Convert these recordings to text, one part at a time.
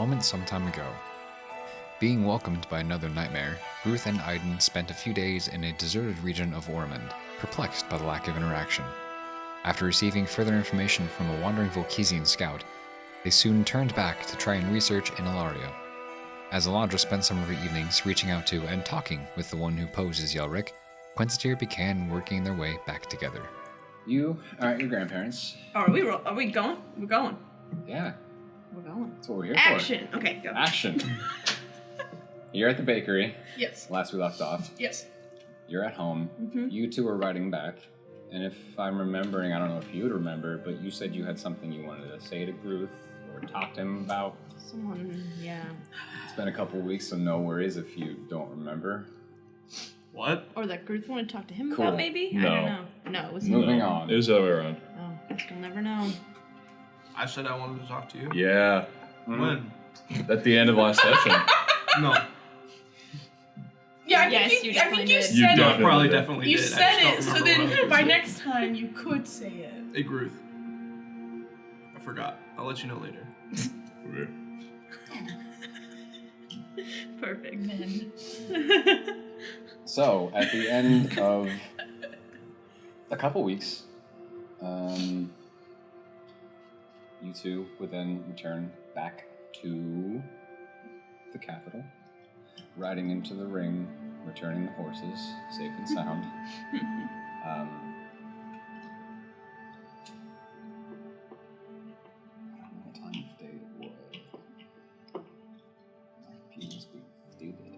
moment some time ago. Being welcomed by another nightmare, Ruth and Aiden spent a few days in a deserted region of Ormond, perplexed by the lack of interaction. After receiving further information from a wandering Volkesian scout, they soon turned back to try and research in Ilaria. As Elandra spent some of her evenings reaching out to and talking with the one who posed as Yelric, Quenta'tir began working their way back together. You are at your grandparents. Oh, are we going? We're going. Yeah. We're going. That's what we're here Action. Okay, go. for. Action. You're at the bakery. Yes. Last we left off. Yes. You're at home. Mm-hmm. You two are riding back. And if I'm remembering, I don't know if you would remember, but you said you had something you wanted to say to Ruth or talk to him about. Someone, yeah. It's been a couple weeks, so no worries if you don't remember. What? Or that Gruth wanted to talk to him Cool. about, maybe? No. I don't know. No, it was Moving on. It was the other way around. Oh, guess we'll never know. I said I wanted to talk to you. Yeah. When? At the end of last session. No. Yeah, Yes, you I definitely think you did. said You it. definitely Probably did. definitely You did. said I it, just so don't remember then what by I was next time you could say it. saying. Hey, Ruth. I forgot. I'll let you know later. Okay. Perfect. Men. So, at the end of a couple weeks, you two would then return back to the capital, riding into the ring, returning the horses safe and sound. I don't know what time of day it was. My computer's being stupid.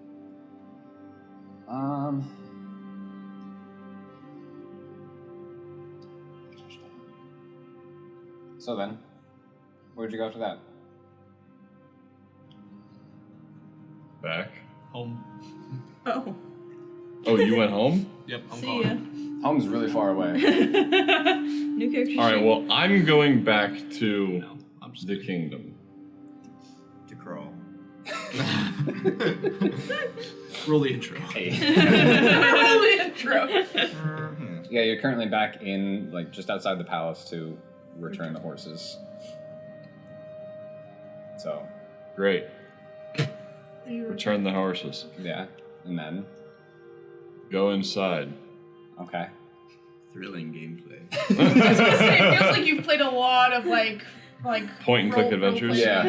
So then, where'd you go after that? Back. Home. Oh. Oh, you went home? Yep, I'm See calling. ya. Home's really far away. New character All right, sheet. well, I'm going back to No, I'm just the kingdom. to crawl. Roll the intro. Hey. Early intro. Yeah, you're currently back in, like, just outside the palace to return the horses. So, Great. Return the horses. yeah. And then, Go inside. okay. Thrilling gameplay. I was gonna say, it feels like you've played a lot of like Point and click adventures? Yeah.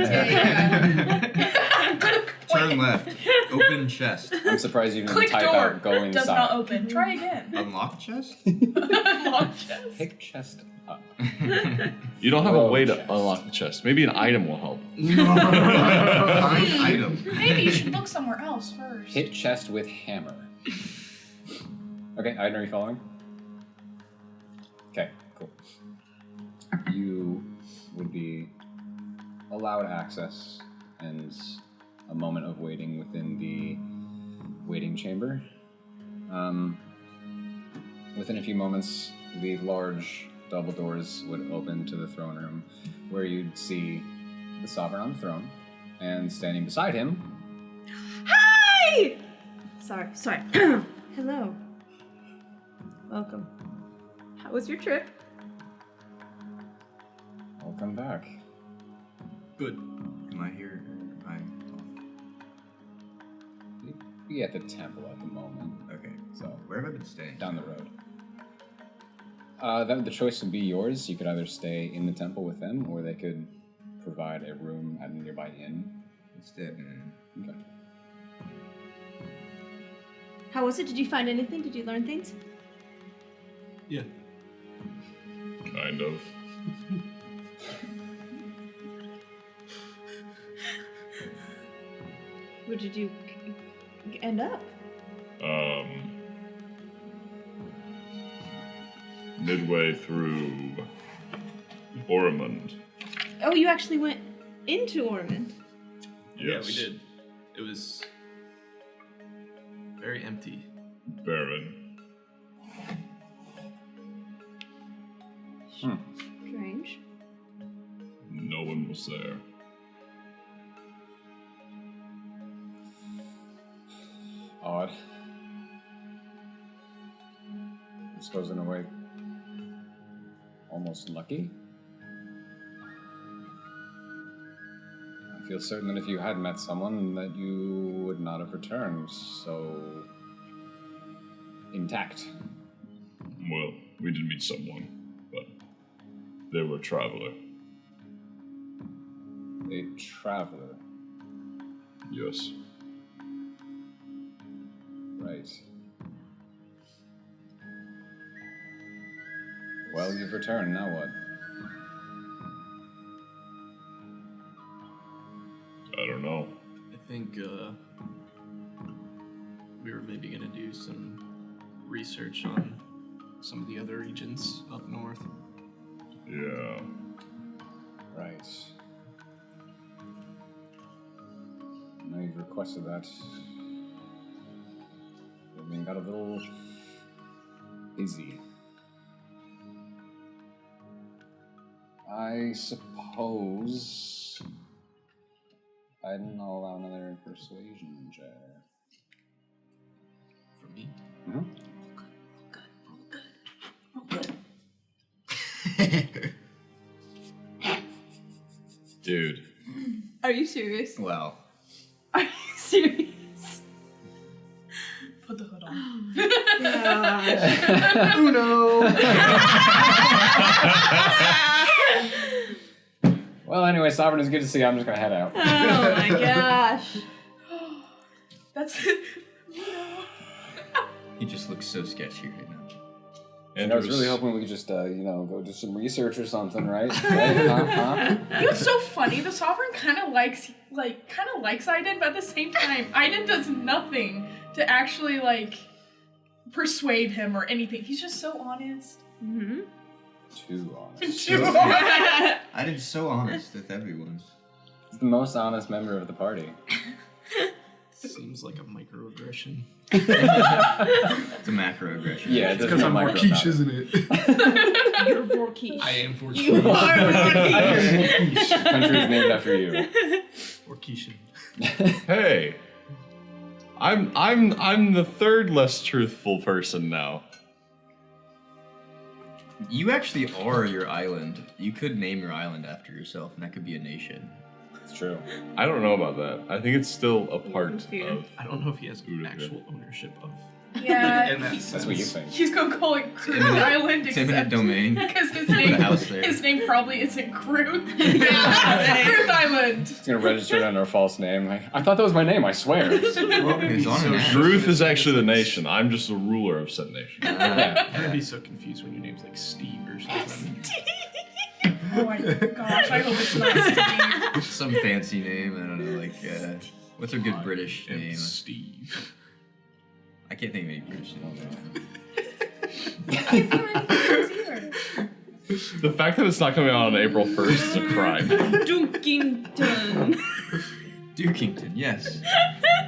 Turn left. Open chest. I'm surprised you didn't Click type door. out go Does inside. not open. Try again. Unlock chest? Long chest. Pick chest up. You don't have a Row way to chest. unlock the chest. Maybe an item will help. Find item. Maybe you should look somewhere else first. Hit chest with hammer. Okay, Aiden, are you following? Okay, cool. You would be allowed access and a moment of waiting within the waiting chamber. Within a few moments, the large double doors would open to the throne room, where you'd see the sovereign on the throne, and standing beside him, Hi! Sorry. Hello. Welcome. How was your trip? welcome back. Good. Am I here? Or am Be at the temple at the moment, I off? Okay. so Where have I been staying? down the road. The choice would be yours. You could either stay in the temple with them, or they could provide a room at a nearby inn. Instead. Okay. How was it? Did you find anything? Did you learn things? Yeah. Kind of. Where did you end up? Midway through Ormond. Oh, you actually went into Ormond. Yes. Yeah, we did. It was very empty. Baron. Strange. No one was there. Odd. I suppose in a way, almost lucky. I feel certain that if you had met someone, that you would not have returned so intact. Well, we did meet someone, but they were a traveler. A traveler. Yes. Right. Well, you've returned, now what? I don't know. I think we were maybe gonna do some research on some of the other regions up north. Yeah. Right. Now you've requested that. Everything got a little busy. I suppose I didn't allow another persuasion check. For me? Mm-hmm. Dude. Are you serious? Well, Are you serious? Put the hood on. Gosh. Uno. Well, anyway, Sovereign, it's good to see you. I'm just gonna head out. Oh my gosh. That's He just looks so sketchy right now. And I was really hoping we could just, go do some research or something, right? Right? Huh? You know what's so funny? The Sovereign kind of likes Aiden, but at the same time, Aiden does nothing to actually persuade him or anything. He's just so honest. Mm-hmm. Too honest. Too honest. I did so honest with everyone. He's the most honest member of the party. Seems like a microaggression. It's a macroaggression. Yeah, it's Because I'm Vorkish, isn't it? You're Vorkish. I am Vorkish. You are Vorkish. The country is named after you. Vorkishan. Hey, I'm the third less truthful person now. You actually are your island. You could name your island after yourself, and that could be a nation. It's true. I don't know about that. I think it's still a part of. I don't know if he has actual ownership of. Yeah, in that That's what you think. he's gonna call it Crude Island, It's eminent domain. because his Put a name house there. probably isn't Crude. Yeah, Crude Island. He's gonna register it under a false name. I thought that was my name, I swear. It's on an app. Truth is actually the nation. I'm just the ruler of said nation. Yeah. I'm gonna be so confused when your name's like Steve or something. Oh my gosh, I hope it's not Steve. Some fancy name. I don't know, what's a good British And name? Steve. I can't think of any British names. The fact that it's not coming out on April 1st is a crime. Dukington. Dukington, yes.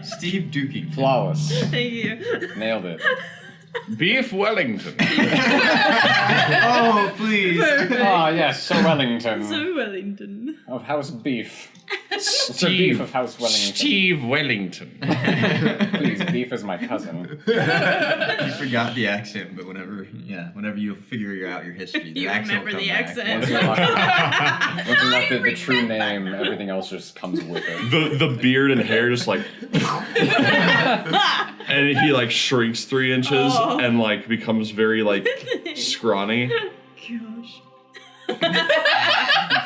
Steve Dukington. Flawless. Thank you. Nailed it. Beef Wellington. Oh, please. Ah, yes, Sir Wellington. So Wellington. Of House Beef. Sir Beef of House Wellington. Steve Wellington. Please, Beef is my cousin. You forgot the accent, but whenever you figure out your history, the You accent will remember come the back. accent. Once you lock the true name, everything else just comes with it. The beard and hair just and he shrinks 3 inches and becomes very scrawny. Gosh.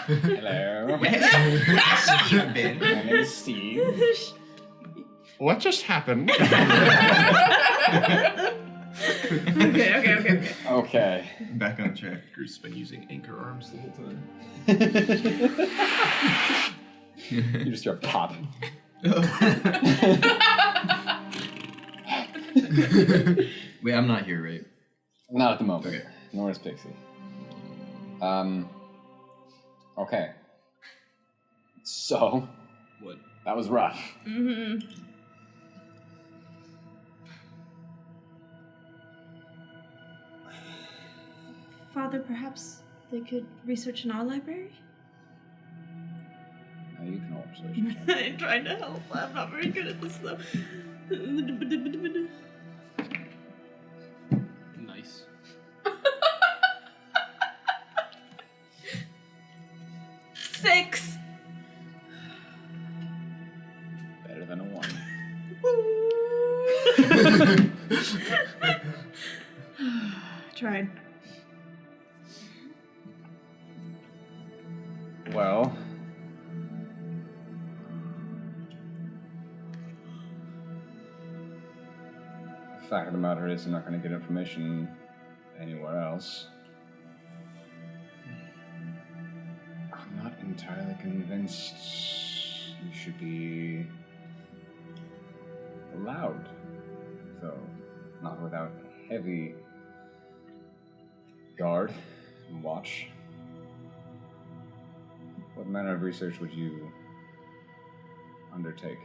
Hello. Ben. My name is Steve. What just happened? Okay. Okay. Back on track. Bruce's been using anchor arms the whole time. You just hear a pop. Wait, I'm not here, right? Not at the moment. Okay. Nor is Pixie. Okay. So, What? that was rough. Mm-hmm. Father, perhaps they could research in our library? You can all research. I'm trying to help. I'm not very good at this though. Nice. Tried. Well, the fact of the matter is I'm not going to get information anywhere else. I'm not entirely convinced you should be allowed, though, not without heavy guard and watch. What manner of research would you undertake?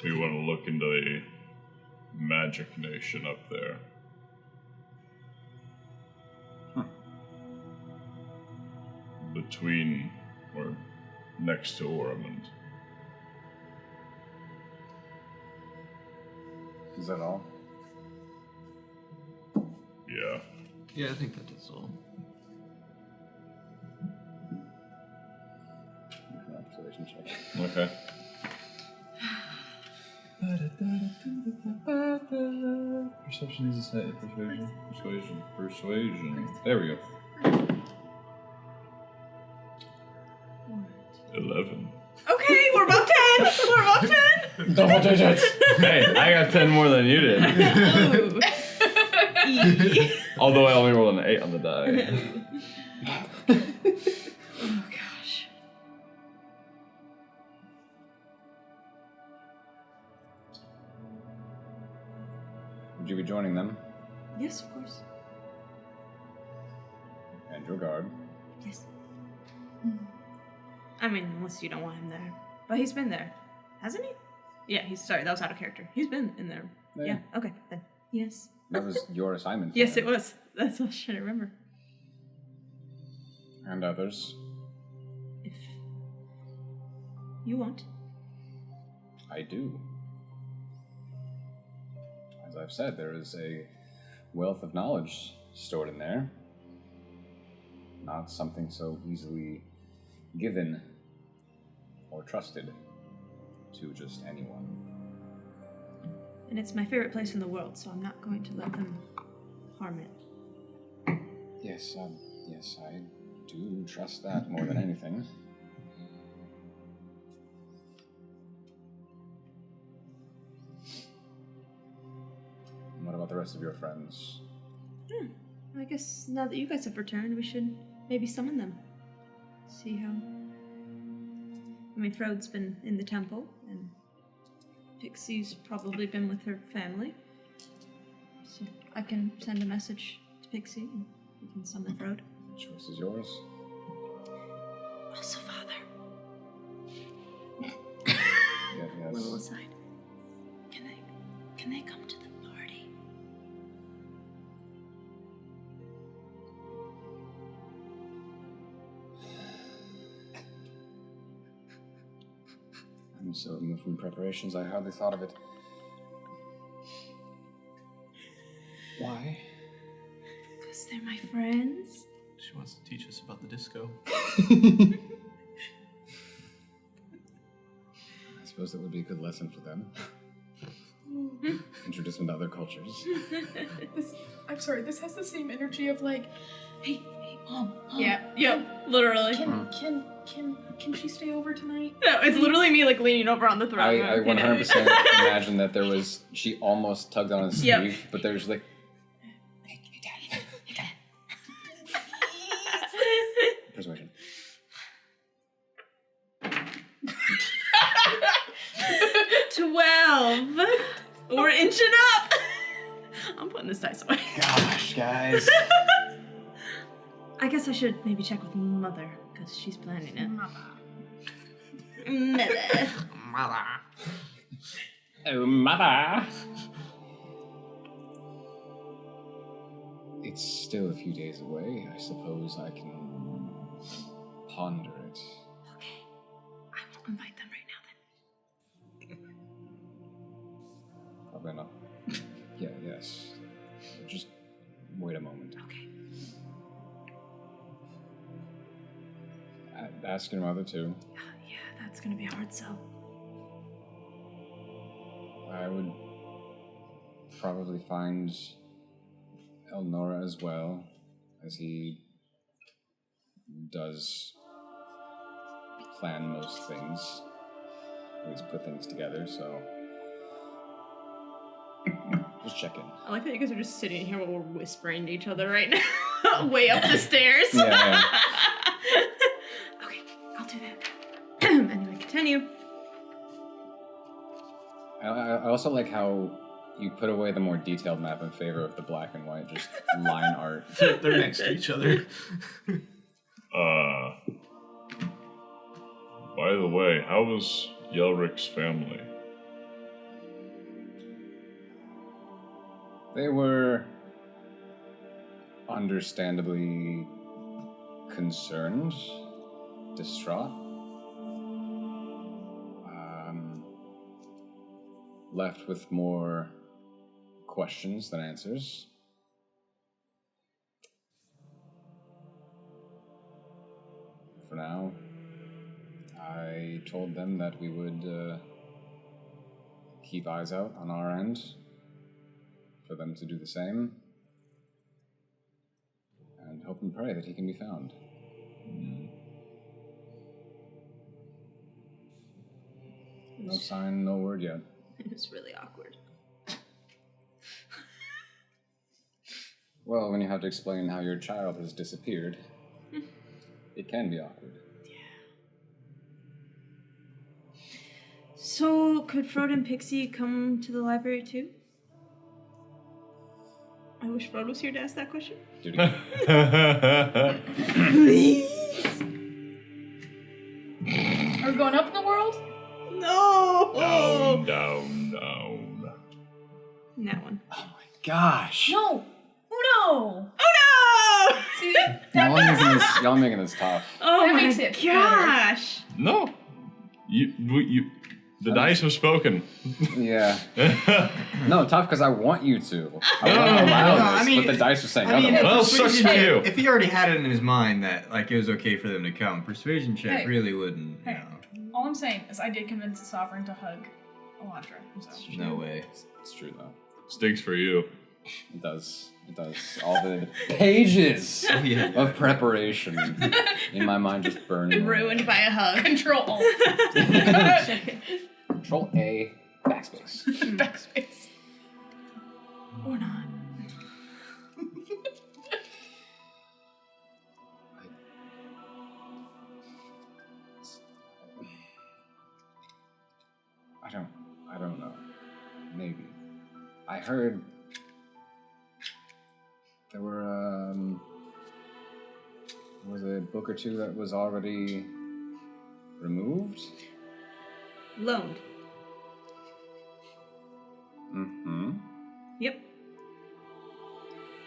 We want to look into the magic nation up there. Between or next to Ormond. Is that all? Yeah. Yeah, I think that is all. Observation check. Okay. Perception is a set. Persuasion. There we go. 11. Okay, we're above 10. We're above 10. Double digits! Hey, I got 10 more than you did. Ooh. E. Although I only rolled an 8 on the die. Oh gosh. Would you be joining them? Yes, of course. And your guard. Yes. I mean, unless you don't want him there. But he's been there, hasn't he? Yeah, sorry, that was out of character. He's been in there. Yeah, okay, then. Yes. That was your assignment. Yes, it was. That's what I should remember. And others. If you want. I do. As I've said, there is a wealth of knowledge stored in there. Not something so easily given or trusted to just anyone. And it's my favorite place in the world, so I'm not going to let them harm it. Yes, I do trust that more than anything. And what about the rest of your friends? I guess now that you guys have returned, we should maybe summon them. See how... I mean, Frode's been in the temple, and Pixie's probably been with her family. So I can send a message to Pixie, and we can summon Frode. The choice is yours. Also, Father. Yes. Little aside. Can they come to the party? I'm so removed from preparations, I hardly thought of it. Why? Because they're my friends. She wants to teach us about the disco. I suppose that would be a good lesson for them. Introduce them to other cultures. I'm sorry, this has the same energy of like, hey, mom. Yeah, literally. Can she stay over tonight? No, it's literally me like leaning over on the throne. I 100% imagine that there was, she almost tugged on his sleeve, but there's like, hey, Dad. Persuasion. 12. We're inching up. I'm putting this dice away. Gosh, guys. I guess I should maybe check with Mother, because she's planning it. Mother. Oh, Mother. It's still a few days away. I suppose I can ponder it. Okay. I will invite them right now then. Probably not. Yes. Just wait a moment. Okay. Ask your mother too. Yeah, that's gonna be a hard sell. I would probably find Elnora as well, as he does plan most things. At least put things together, so just check in. I like that you guys are just sitting here while we're whispering to each other right now. Way up the stairs. Yeah. Okay, I'll do that. Anyway, continue. I also like how you put away the more detailed map in favor of the black and white, just line art. They're next to each other. By the way, how was Yelric's family? They were understandably concerned, distraught, left with more questions than answers. For now, I told them that we would keep eyes out on our end for them to do the same, and hope and pray that he can be found. No sign, no word yet. It was really awkward. Well, when you have to explain how your child has disappeared, it can be awkward. So, could Frodo and Pixie come to the library too? I wish Frodo was here to ask that question. Do it again. Please? Are we going up in the world? No! Down, down, down. That one. Oh my gosh! No! Oh no! Oh no! See? Y'all making this tough. Oh That my makes it gosh! No. The dice have spoken. Yeah. No, tough because I want you to. I No, want to allow no, this, I mean- but the dice are saying I mean, otherwise. Well, sucks for you. If he already had it in his mind that like it was okay for them to come, persuasion check Hey. really wouldn't. Hey. All I'm saying is I did convince the Sovereign to hug Elandra. So. No way. It's true though. Stinks for you. It does. It does. All the pages Oh, yeah. of preparation in my mind just burn. Ruined by a hug. Control Alt. Control A, backspace. Backspace. Or not. I don't know. Maybe. I heard there was a book or two that was already removed. Loaned. Mm-hmm. Yep.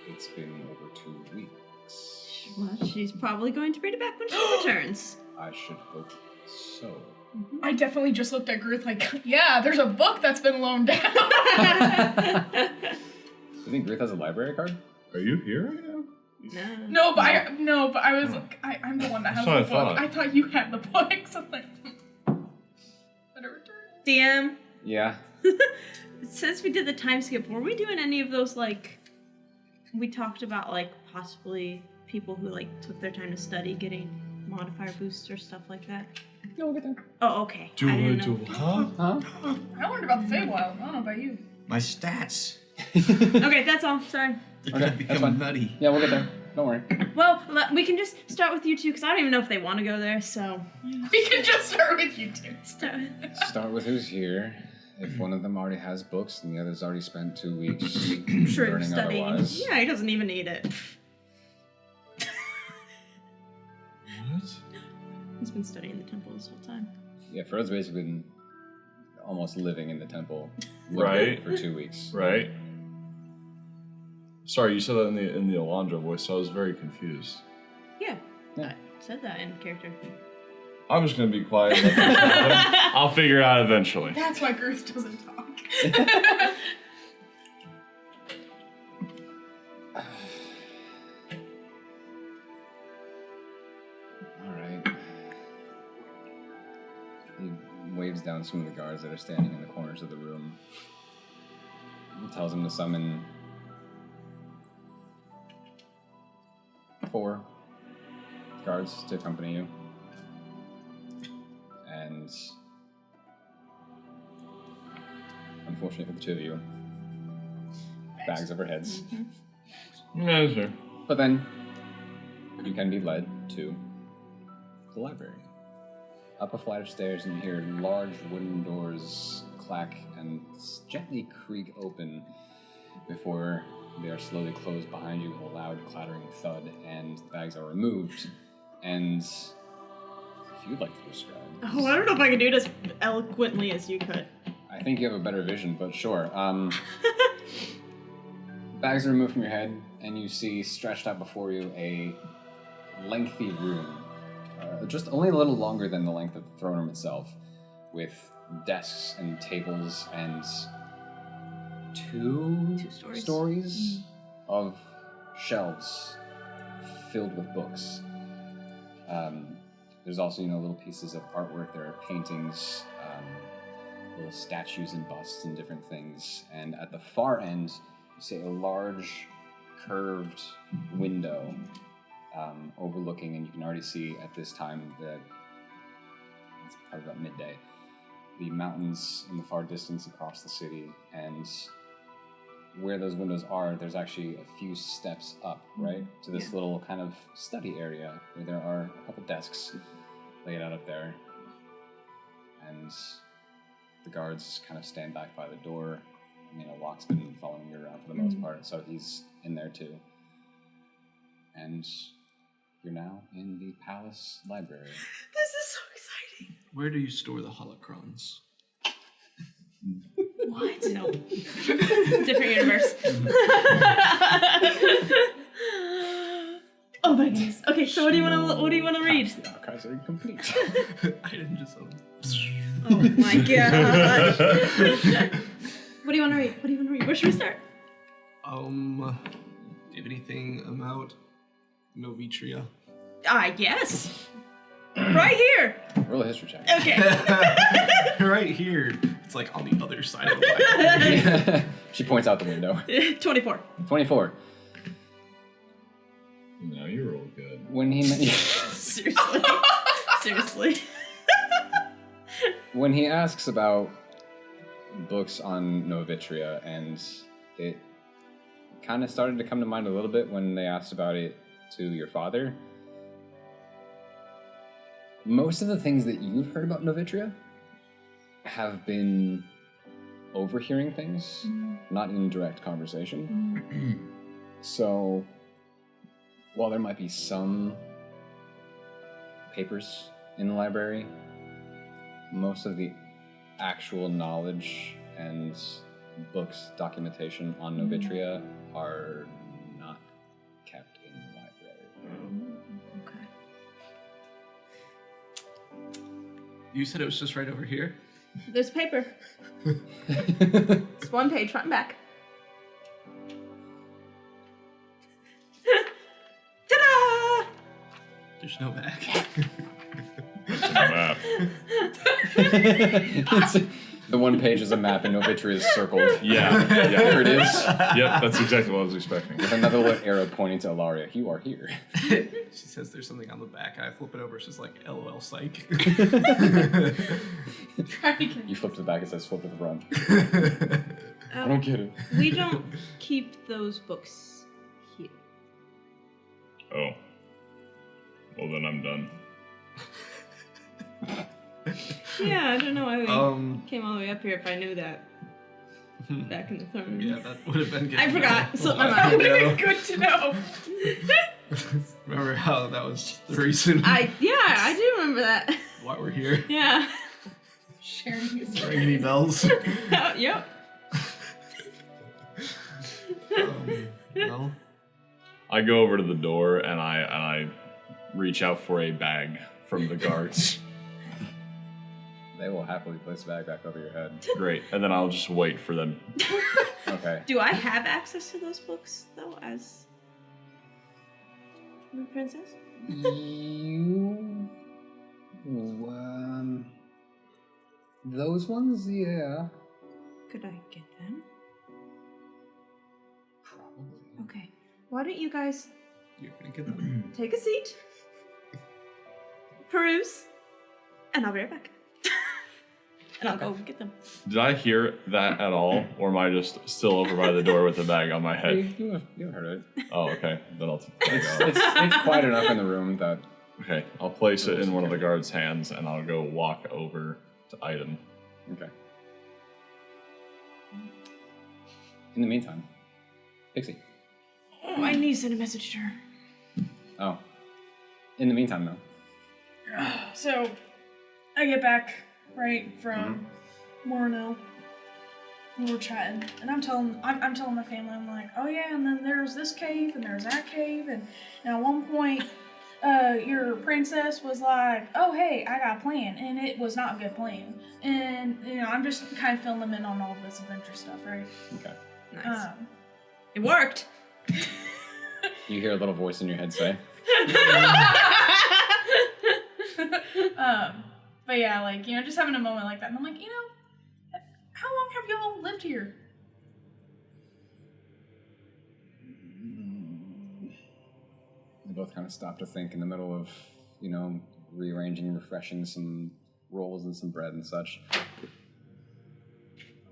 It's been over 2 weeks. Well, she's probably going to read it back when she returns. I should hope so. I definitely just looked at Gruth like, yeah, there's a book that's been loaned down. You think Gruth has a library card? Are you here right now? No. No, but I was like, I'm the one that has the That's what I book. thought. I thought you had the book. So I'm like, better return. DM, Yeah. since we did the time skip, were we doing any of those, like, we talked about, like, possibly people who, like, took their time to study getting modifier boosts or stuff like that? No, we'll get there. Oh, okay. I didn't know. Huh? Huh? I learned about the Feywild. I don't know about you. My stats. Okay, that's all. Sorry. They're Okay, gonna that's become fine. nutty. Yeah, we'll get there. Don't worry. Well, we can just start with you two, because I don't even know if they want to go there, so... We can just start with you two. Start with... Start with who's here. If one of them already has books and the other's already spent 2 weeks Sure, learning studying. otherwise. Yeah, he doesn't even need it. What? He's been studying the temple this whole time. Yeah, Frodo's basically been almost living in the temple Right. for 2 weeks. Right? Sorry, you said that in the Elandra voice, so I was very confused. Yeah, Yeah. I said that in character. I'm just gonna be quiet. And let this happen. I'll figure it out eventually. That's why Gruth doesn't talk. Alright. He waves down some of the guards that are standing in the corners of the room. He tells them to summon 4 guards to accompany you. And unfortunately for the two of you, bags over heads. Yeah, sure. But then you can be led to the library. Up a flight of stairs, and you hear large wooden doors clack and gently creak open before they are slowly closed behind you with a loud clattering thud, and the bags are removed. And if you'd like to describe. Oh, I don't know if I can do it as eloquently as you could. I think you have a better vision, but sure. Bags are removed from your head, and you see stretched out before you a lengthy room. Just only a little longer than the length of the throne room itself, with desks and tables and two stories of shelves filled with books. There's also, little pieces of artwork. There are paintings, little statues and busts and different things. And at the far end, you see a large curved window overlooking, and you can already see at this time that it's probably about midday, the mountains in the far distance across the city. And where those windows are, there's actually a few steps up, right, to this little kind of study area where there are a couple desks laid out up there. And the guards kind of stand back by the door. Locke's been following you around for the most part, so he's in there too. And you're now in the palace library. This is so exciting. Where do you store the holocrons? What? No. Different universe. Oh my goodness. Okay, so what do you want to read? The archives are incomplete. I didn't just. Oh my god. What do you want to read? Where should we start? Do you have anything about Novitria? Yes. Right here. Roll a history check. Okay. Right here. It's like on the other side of the library. She points out the window. 24. 24. No, you roll good. When he Seriously. When he asks about books on Novitria, and it kind of started to come to mind a little bit when they asked about it to your father. Most of the things that you've heard about Novitria have been overhearing things, not in direct conversation. So, while there might be some papers in the library, most of the actual knowledge and books, documentation on Novitria are not kept in the library. Okay. You said it was just right over here? There's paper. It's one page, front and back. Ta-da! There's no back. Map. The one page is a map and Novitria is circled. Yeah, There it is. Yep, that's exactly what I was expecting. With another little arrow pointing to Ilaria. You are here. She says there's something on the back, and I flip it over. She's like, LOL, psych. Try again. You flip to the back, it says flip to the front. I don't get it. We don't keep those books here. Oh. Well, then I'm done. Yeah, I don't know why we Um, came all the way up here if I knew that back in the throne room. Yeah, that would have been good. I to forgot. know. Slipped my That mind. would have been good to know. Remember how that was the reason I do remember that. why we're here? Yeah. Sharing his Ring any bells? Yep. No. I go over to the door and I reach out for a bag from the guards. They will happily place the bag back over your head. Great. And then I'll just wait for them. Okay. Do I have access to those books though, as the princess? You... those ones, yeah. Could I get them? Probably. Okay. Why don't you guys You're gonna get them. Take a seat. Peruse. And I'll be right back. And I'll go get them. Did I hear that at all, or am I just still over by the door with the bag on my head? You heard it. Oh, okay. Then I'll It's quiet enough in the room that... Okay, I'll place it in one of the guards' hands, and I'll go walk over to Aiden. Okay. In the meantime, Pixie. Oh, I need to send a message to her. Oh. In the meantime, though. So, I get back, right, from Morno. And we're chatting. And I'm telling my family, I'm like, oh yeah, and then there's this cave, and there's that cave, and at one point, your princess was like, oh hey, I got a plan, and it was not a good plan. And, you know, I'm just kind of filling them in on all of this adventure stuff, right? Okay. Nice. It worked. You hear a little voice in your head say, but yeah, like, you know, just having a moment like that, and I'm like, you know, how long have y'all lived here? They both kind of stop to think in the middle of, you know, rearranging, refreshing some rolls and some bread and such.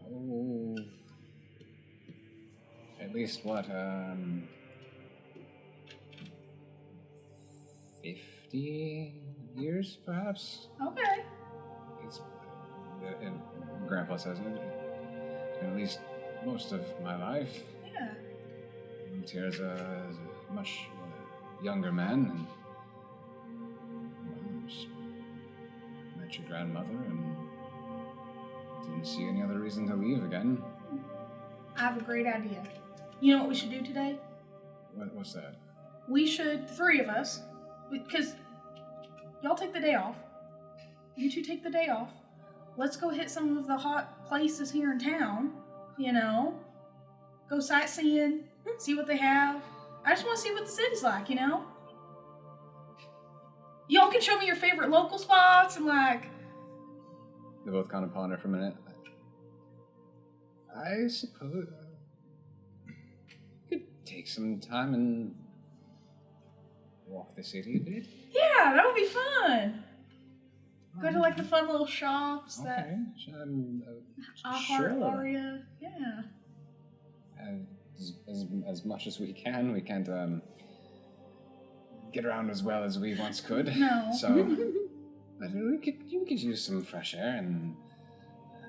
Oh, at least what, 50 years, perhaps? Okay. It's, and Grandpa says, at least most of my life. Yeah. I moved here as a much younger man, and well, just met your grandmother and didn't see any other reason to leave again. I have a great idea. You know what we should do today? What's that? We should, the three of us, because y'all take the day off. You two take the day off. Let's go hit some of the hot places here in town, you know? Go sightseeing, see what they have. I just want to see what the city's like, you know? Y'all can show me your favorite local spots and like... They both kind of ponder for a minute. I suppose we could take some time and walk the city a bit. Yeah, that would be fun. Go to like the fun little shops that I Heart Aria. Yeah. As much as we can. We can't get around as well as we once could. No. So you could use some fresh air and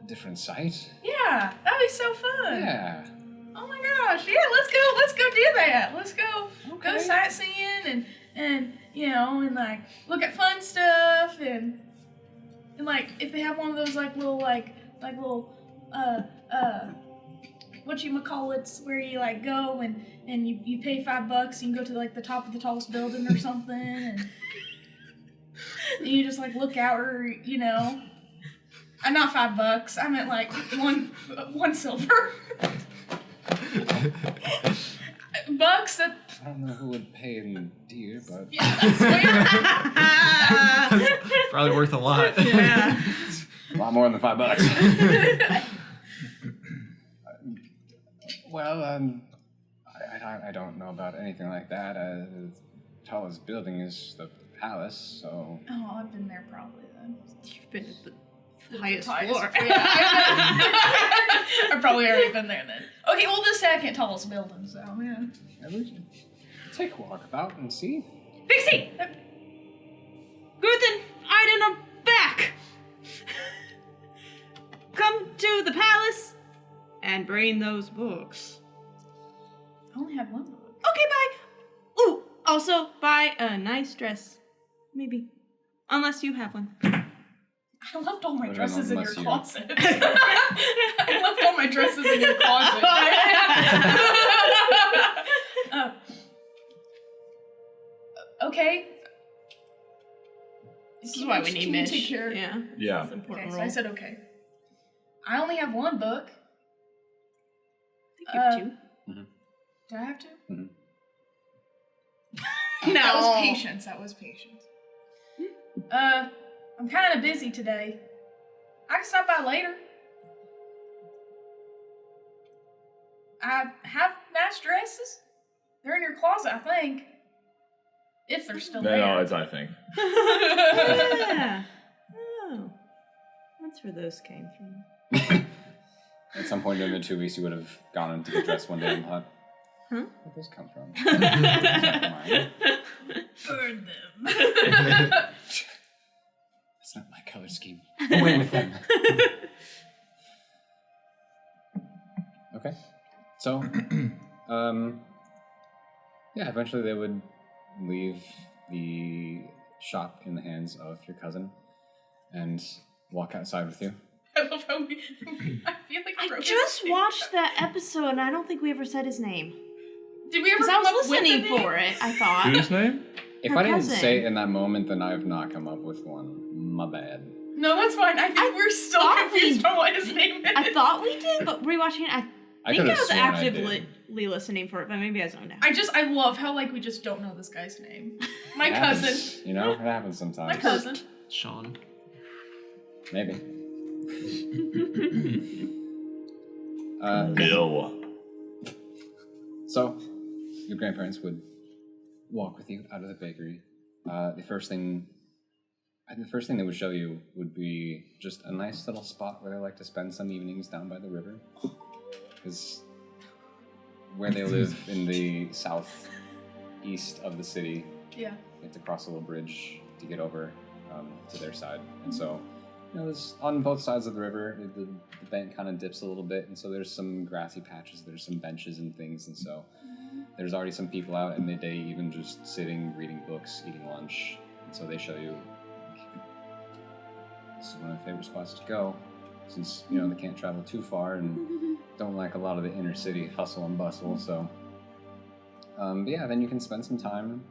a different sight. Yeah, that'd be so fun. Yeah. Oh my gosh, yeah, let's go do that. Let's go sightseeing and you know, and like look at fun stuff and like if they have one of those like little whatchamacallits where you like go and you pay $5, you can go to like the top of the tallest building or something and you just like look out or you know. Not $5, I meant like one silver. Bucks that I don't know who would pay in deer, but yeah, that's weird. That's probably worth a lot. Yeah. a lot more than $5. Well, I don't know about anything like that. The tallest building is the palace, so... Oh, I've been there probably then. You've been at the highest floor. Yeah. I've probably already been there then. Okay, well, the second tallest building, so yeah. We should take a walk about and see. Pixie! Ruth and Aiden are back! Come to the palace and bring those books. I only have one book. Okay, bye! Ooh, also buy a nice dress. Maybe. Unless you have one. I left all my What dresses in your unless you- closet. I left all my dresses in your closet. Okay. This is why we need Can you Mitch. take care? Yeah. Yeah. It's an important Okay, so role. I said okay. I only have one book. You have two. Do I have to? Mhm. No. That was patience. I'm kind of busy today. I can stop by later. I have nice dresses. They're in your closet, I think. If they're still No, there. it's I think. Yeah. Oh. That's where those came from. At some point during the 2 weeks, you would have gone in to get dressed one day in the hut. Huh? Where'd those come from? Burn them. That's not my color scheme. Away with them. Okay. So, yeah, eventually they would leave the shop in the hands of your cousin and walk outside with you. I love how we I feel like I broke his just name. watched that episode and I don't think we ever said his name. Did we ever Because I come up was with listening the name? for it, I thought. Whose name? If Her I didn't cousin. say it in that moment, then I've not come up with one. My bad. No, that's fine. I think we're still thought confused we- on what his name is. I thought we did, but rewatching it, I think could've I was sworn I actively did. listening for it, but maybe I zoned out. I love how like we just don't know this guy's name. My It cousin. happens, you know, it happens sometimes. My cousin. Sean. Maybe. Bill. So, your grandparents would walk with you out of the bakery. The first thing they would show you would be just a nice little spot where they like to spend some evenings down by the river. Because where they live in the southeast of the city, Yeah. you have to cross a little bridge to get over to their side. And so, you know, there's, on both sides of the river, the bank kind of dips a little bit, and so there's some grassy patches, there's some benches and things, and so there's already some people out at midday, even just sitting, reading books, eating lunch. And so they show you, this is one of their favorite spots to go, since, you know, they can't travel too far and don't like a lot of the inner city hustle and bustle, so. But yeah, then you can spend some time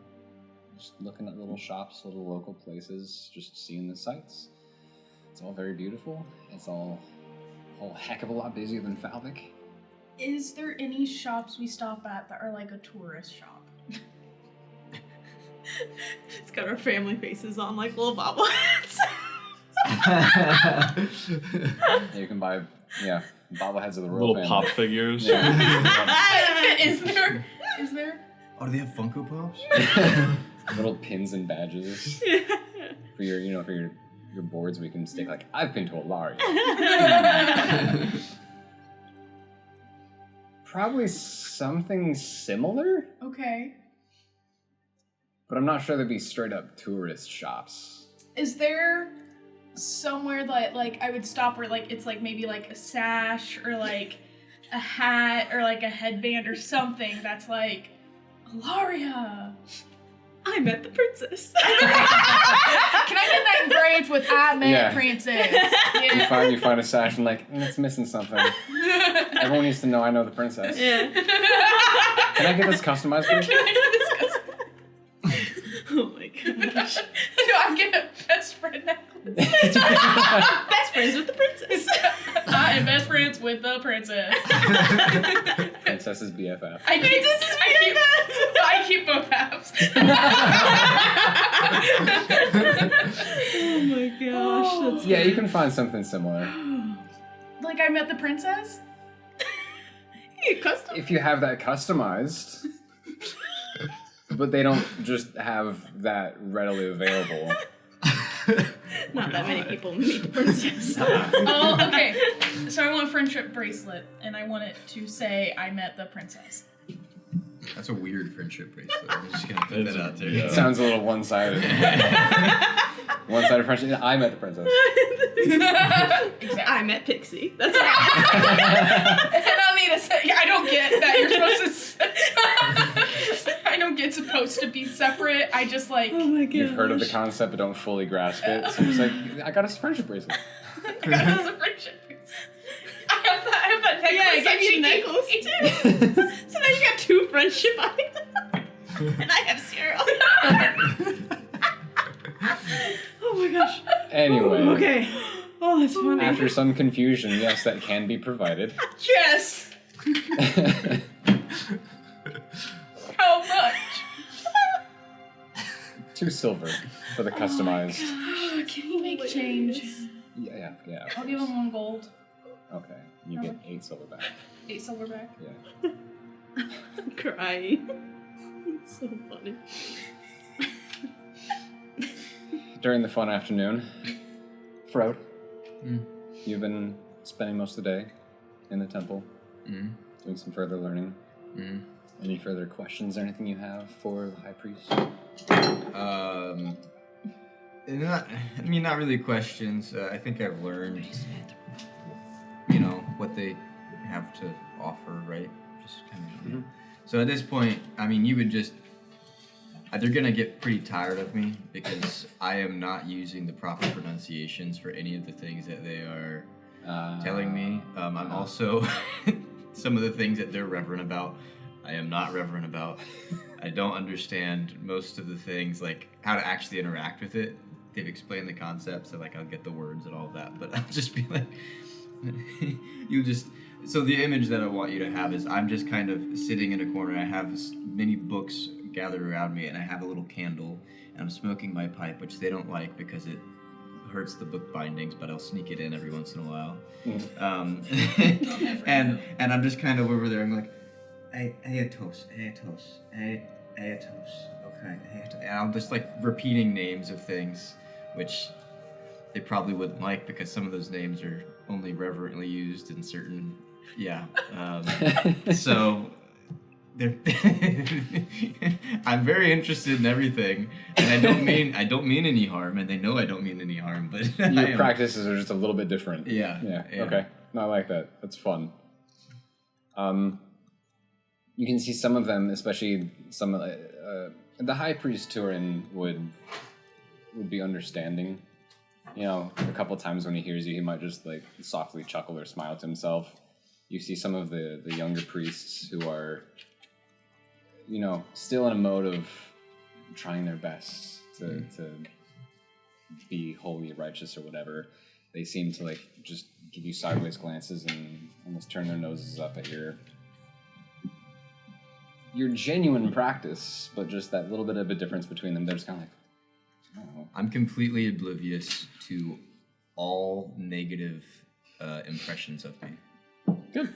just looking at little shops, little local places, just seeing the sights. It's all very beautiful. It's all a whole heck of a lot busier than Falvik. Is there any shops we stop at that are like a tourist shop? It's got our family faces on like little bobbleheads. You can buy, bobbleheads of the royal Little family. pop figures. Yeah. Is there? Oh, do they have Funko Pops? Little pins and badges for your, for your boards where you can stick like, I've been to Alaria. Probably something similar, Okay. but I'm not sure there'd be straight up tourist shops. Is there somewhere that like I would stop where like it's like maybe like a sash or like a hat or like a headband or something that's like Alaria? I met the princess. Can I get that engraved with I met Yeah. princess? You Yeah. find a sash and like, it's missing something. Everyone needs to know I know the princess. Yeah. Can I get this customized, please? Oh my gosh. No, I'm getting a best friend necklace. Best friends with the princess. I am best friends with the princess. Princess's BFF. I keep both halves. Oh my gosh. That's Yeah, you can find something similar. Like I met the princess? custom. If you have that customized, but they don't just have that readily available. Not that many people meet the princess. Oh, okay. So I want a friendship bracelet, and I want it to say I met the princess. That's a weird friendship bracelet. I'm just gonna put It's that a- out there. yeah. It sounds a little one-sided. One-sided friendship. I met the princess. Exactly. I met Pixie. That's right. And I'll need a say. I don't get that you're supposed to. I don't get supposed to be separate. I just like. Oh my gosh. You've heard of the concept but don't fully grasp it. So you're just like, I got a friendship bracelet. I got it as a friendship bracelet. I have that necklace. Yeah, I that gave you she the gave necklace me. too. So now you got 2 friendship items. And I have 0. Oh my gosh. Anyway, Okay. Oh, that's funny. after some confusion, yes, that can be provided. Yes. How much? 2 silver for the customized. Can you make change? Yeah. I'll give him 1 gold. Okay, you get 8 silver back. 8 silver back. Yeah. I'm crying. It's so funny. during the fun afternoon, Frode, Mm. you've been spending most of the day in the temple, doing some further learning. Any further questions or anything you have for the high priest? Not really questions. I think I've learned, what they have to offer, right? Just kind of. So at this point, you would just. They're gonna get pretty tired of me because I am not using the proper pronunciations for any of the things that they are telling me. I'm also some of the things that they're reverent about. I am not reverent about. I don't understand most of the things, like how to actually interact with it. They've explained the concepts, so I'll get the words and all of that, but I'll just be like, so the image that I want you to have is I'm just kind of sitting in a corner. I have many books gathered around me, and I have a little candle, and I'm smoking my pipe, which they don't like because it hurts the book bindings, but I'll sneak it in every once in a while. And I'm just kind of over there. I'm like, Aetos. Okay, and I'm just repeating names of things, which they probably wouldn't like because some of those names are only reverently used in certain, so they're I'm very interested in everything, and I don't mean any harm, and they know I don't mean any harm, but your practices are just a little bit different. Yeah. Okay. No, I like that. That's fun. You can see some of them, especially some of the high priest Turin would be understanding. A couple times when he hears you, he might just softly chuckle or smile to himself. You see some of the younger priests who are, still in a mode of trying their best to be holy, righteous, or whatever. They seem to just give you sideways glances and almost turn their noses up at your genuine practice, but just that little bit of a difference between them. They're just kind of oh. I'm completely oblivious to all negative impressions of me. Good.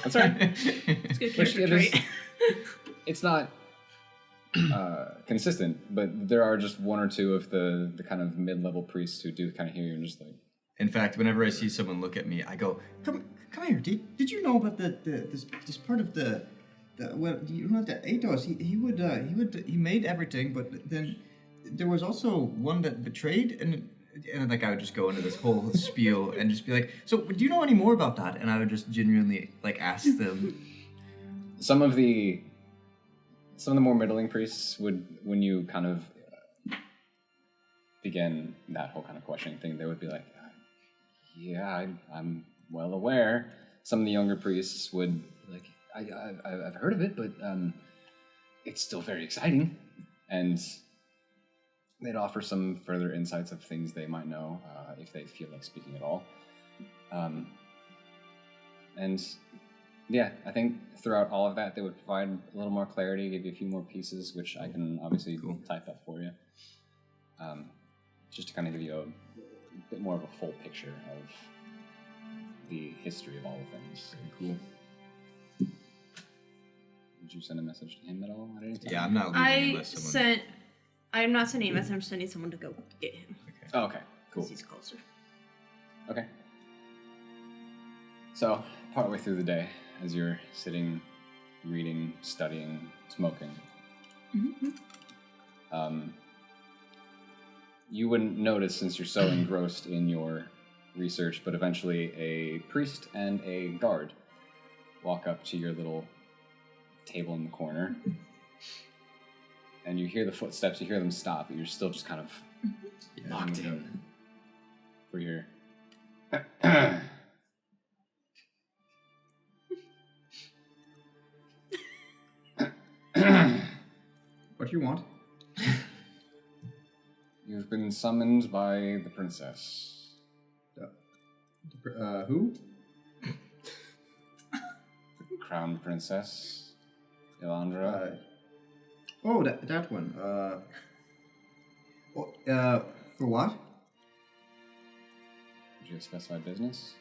That's all right. It's good character trait. It's not consistent, but there are just one or two of the kind of mid-level priests who do kind of hear you and just In fact, whenever I see someone look at me, I go, "Come here. Did you know about this part of the Atos? He made everything, but then there was also one that betrayed and I would just go into this whole spiel and just be like, so do you know any more about that? And I would just genuinely ask them. Some of the more middling priests would, when you kind of begin that whole kind of questioning thing, they would be like, I'm well aware. Some of the younger priests would be like, I've heard of it, but it's still very exciting. And they'd offer some further insights of things they might know if they feel like speaking at all. And yeah, I think throughout all of that, they would provide a little more clarity, give you a few more pieces, which I can obviously type up for you. Just to kind of give you a bit more of a full picture of the history of all the things. Cool. Did you send a message to him at all? Yeah, I'm not leaving unless someone... I'm not sending a message, I'm sending someone to go get him. Okay. Oh, okay, cool. Because he's closer. Okay. So, partway through the day, as you're sitting, reading, studying, smoking, you wouldn't notice since you're so engrossed in your research, but eventually a priest and a guard walk up to your little table in the corner. And you hear the footsteps, you hear them stop, but you're still just kind of locked in for your... What do you want? You've been summoned by the princess. Who? The crown princess, Elandra. Oh, that one. For what? Did you specify business?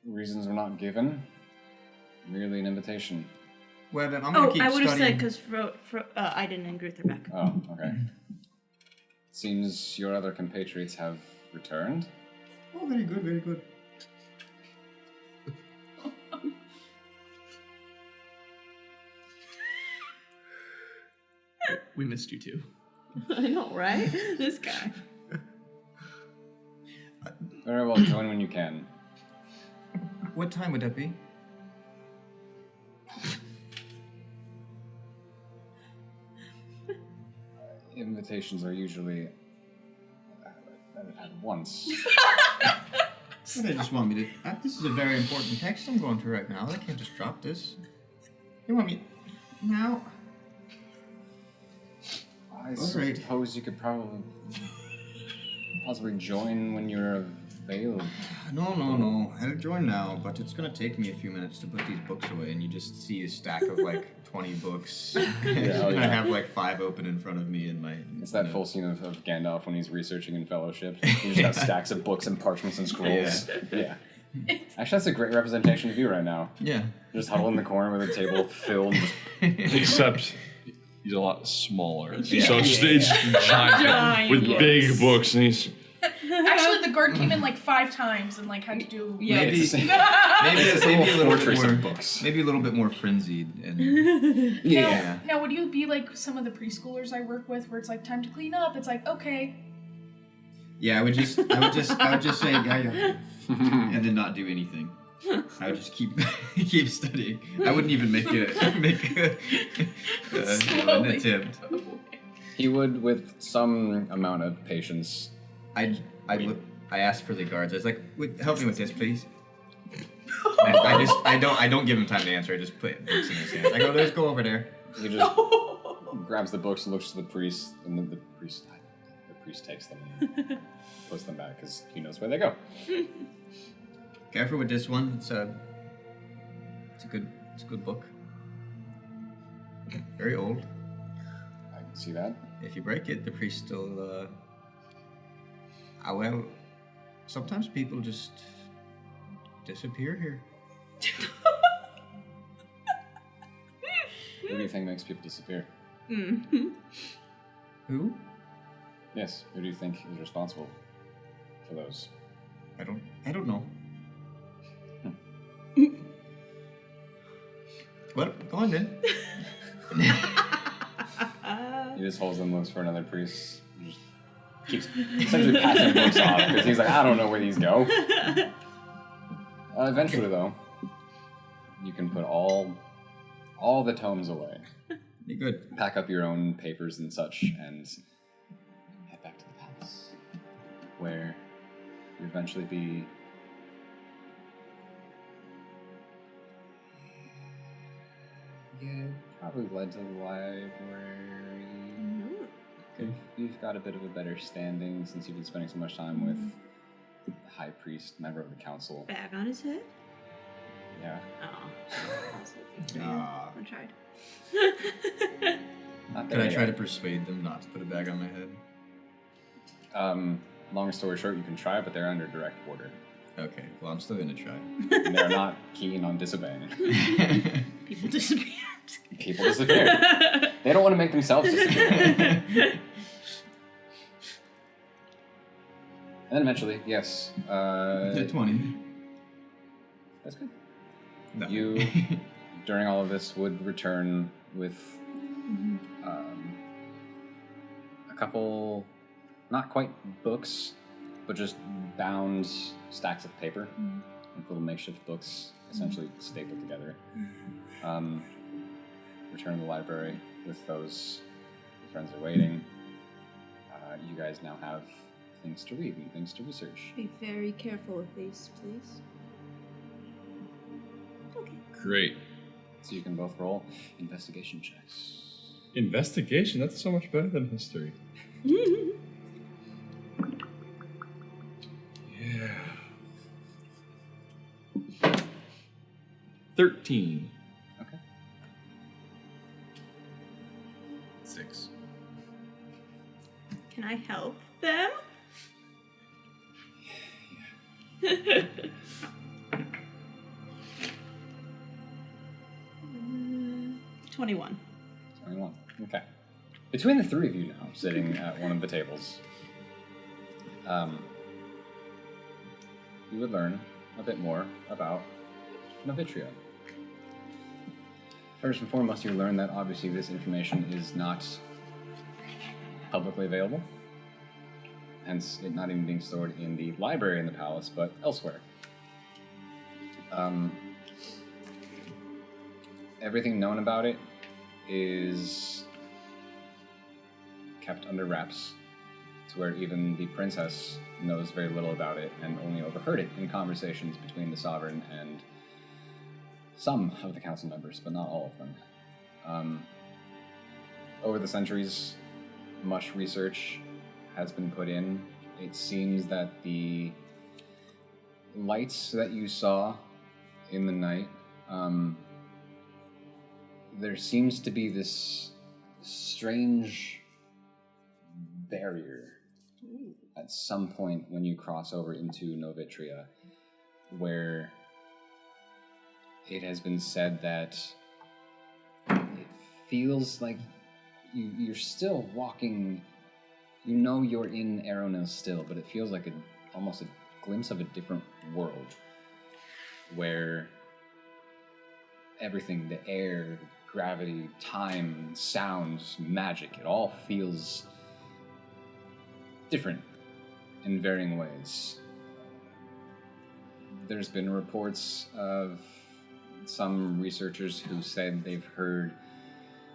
Reasons were not given. Merely an invitation. Well, then I'm gonna keep I would have studying. said because Aiden and Gruth are back. Oh, okay. Seems your other compatriots have returned. Oh, very good, very good. We missed you too. I know, right? This guy. Very well, join when you can. What time would that be? Invitations are usually at once. They just want me to. This is a very important text I'm going through right now. I can't just drop this. They want me now. I Alright. suppose you could possibly join when you're available. No. I'll join now, but it's gonna take me a few minutes to put these books away, and you just see a stack of like 20 books. I have like 5 open in front of me in my. It's that full scene of Gandalf when he's researching in Fellowship. He's just got stacks of books and parchments and scrolls. Yeah. Actually, that's a great representation of you right now. Yeah. Just huddled in the corner with a table filled. Except he's a lot smaller. Yeah. So it's giant with big books, and he's. Actually, the guard came in like 5 times and like had to do. Yeah. Maybe It's a little bit fortress more. of books. Maybe a little bit more frenzied and. Yeah. Now, would you be like some of the preschoolers I work with, where it's like time to clean up? It's like okay. Yeah, I would just say, yeah, and then not do anything. I would just keep studying. I wouldn't even make an attempt. He would, with some amount of patience. I asked for the guards. I was like, help me with this, please. And I don't give him time to answer. I just put books in his hands. I go, let's go over there. He just grabs the books and looks to the priest, and then the priest takes them and puts them back because he knows where they go. Careful with this one. It's a good book. Very old. I can see that. If you break it, the priest will. Well, sometimes people just disappear here. Who do you think makes people disappear? Mm-hmm. Who? Yes, who do you think is responsible for those? I don't know. Well, go on then. He just holds them, looks for another priest, and just keeps essentially passing books off because he's like, I don't know where these go. Eventually, though, you can put all the tomes away. Be good. Pack up your own papers and such, and head back to the palace, where you eventually be. Yeah, probably led to the library. You've got a bit of a better standing since you've been spending so much time with the high priest, member of the council. Bag on his head? Yeah. I tried. Not Could there I try to yet. persuade them not to put a bag on my head? Long story short, you can try, but they're under direct order. Okay, well, I'm still gonna try. And they're not keen on disobeying. People disappeared. People disappear. They don't want to make themselves disappear. And then eventually, yes. At 20. That's good. No. You, during all of this, would return with a couple, not quite books, but just bound stacks of paper, like little makeshift books, essentially stapled together. Return to the library with those. Your friends are waiting. You guys now have things to read and things to research. Be very careful with these, please. Okay. Great. So you can both roll investigation checks. Investigation? That's so much better than history. Yeah. 13. Okay. 6. Can I help them? 21. 21. Okay. Between the three of you now, sitting at one of the tables, you would learn a bit more about Novitria. First and foremost, you learn that obviously this information is not publicly available, hence it not even being stored in the library in the palace, but elsewhere. Everything known about it is kept under wraps, to where even the princess knows very little about it and only overheard it in conversations between the sovereign and some of the council members, but not all of them. Over the centuries, much research has been put in. It seems that the lights that you saw in the night, there seems to be this strange barrier at some point when you cross over into Novitria, where it has been said that it feels like you're still walking. You know you're in Aeronil still, but it feels like almost a glimpse of a different world, where everything, the air, gravity, time, sounds, magic, it all feels different in varying ways. There's been reports of some researchers who said they've heard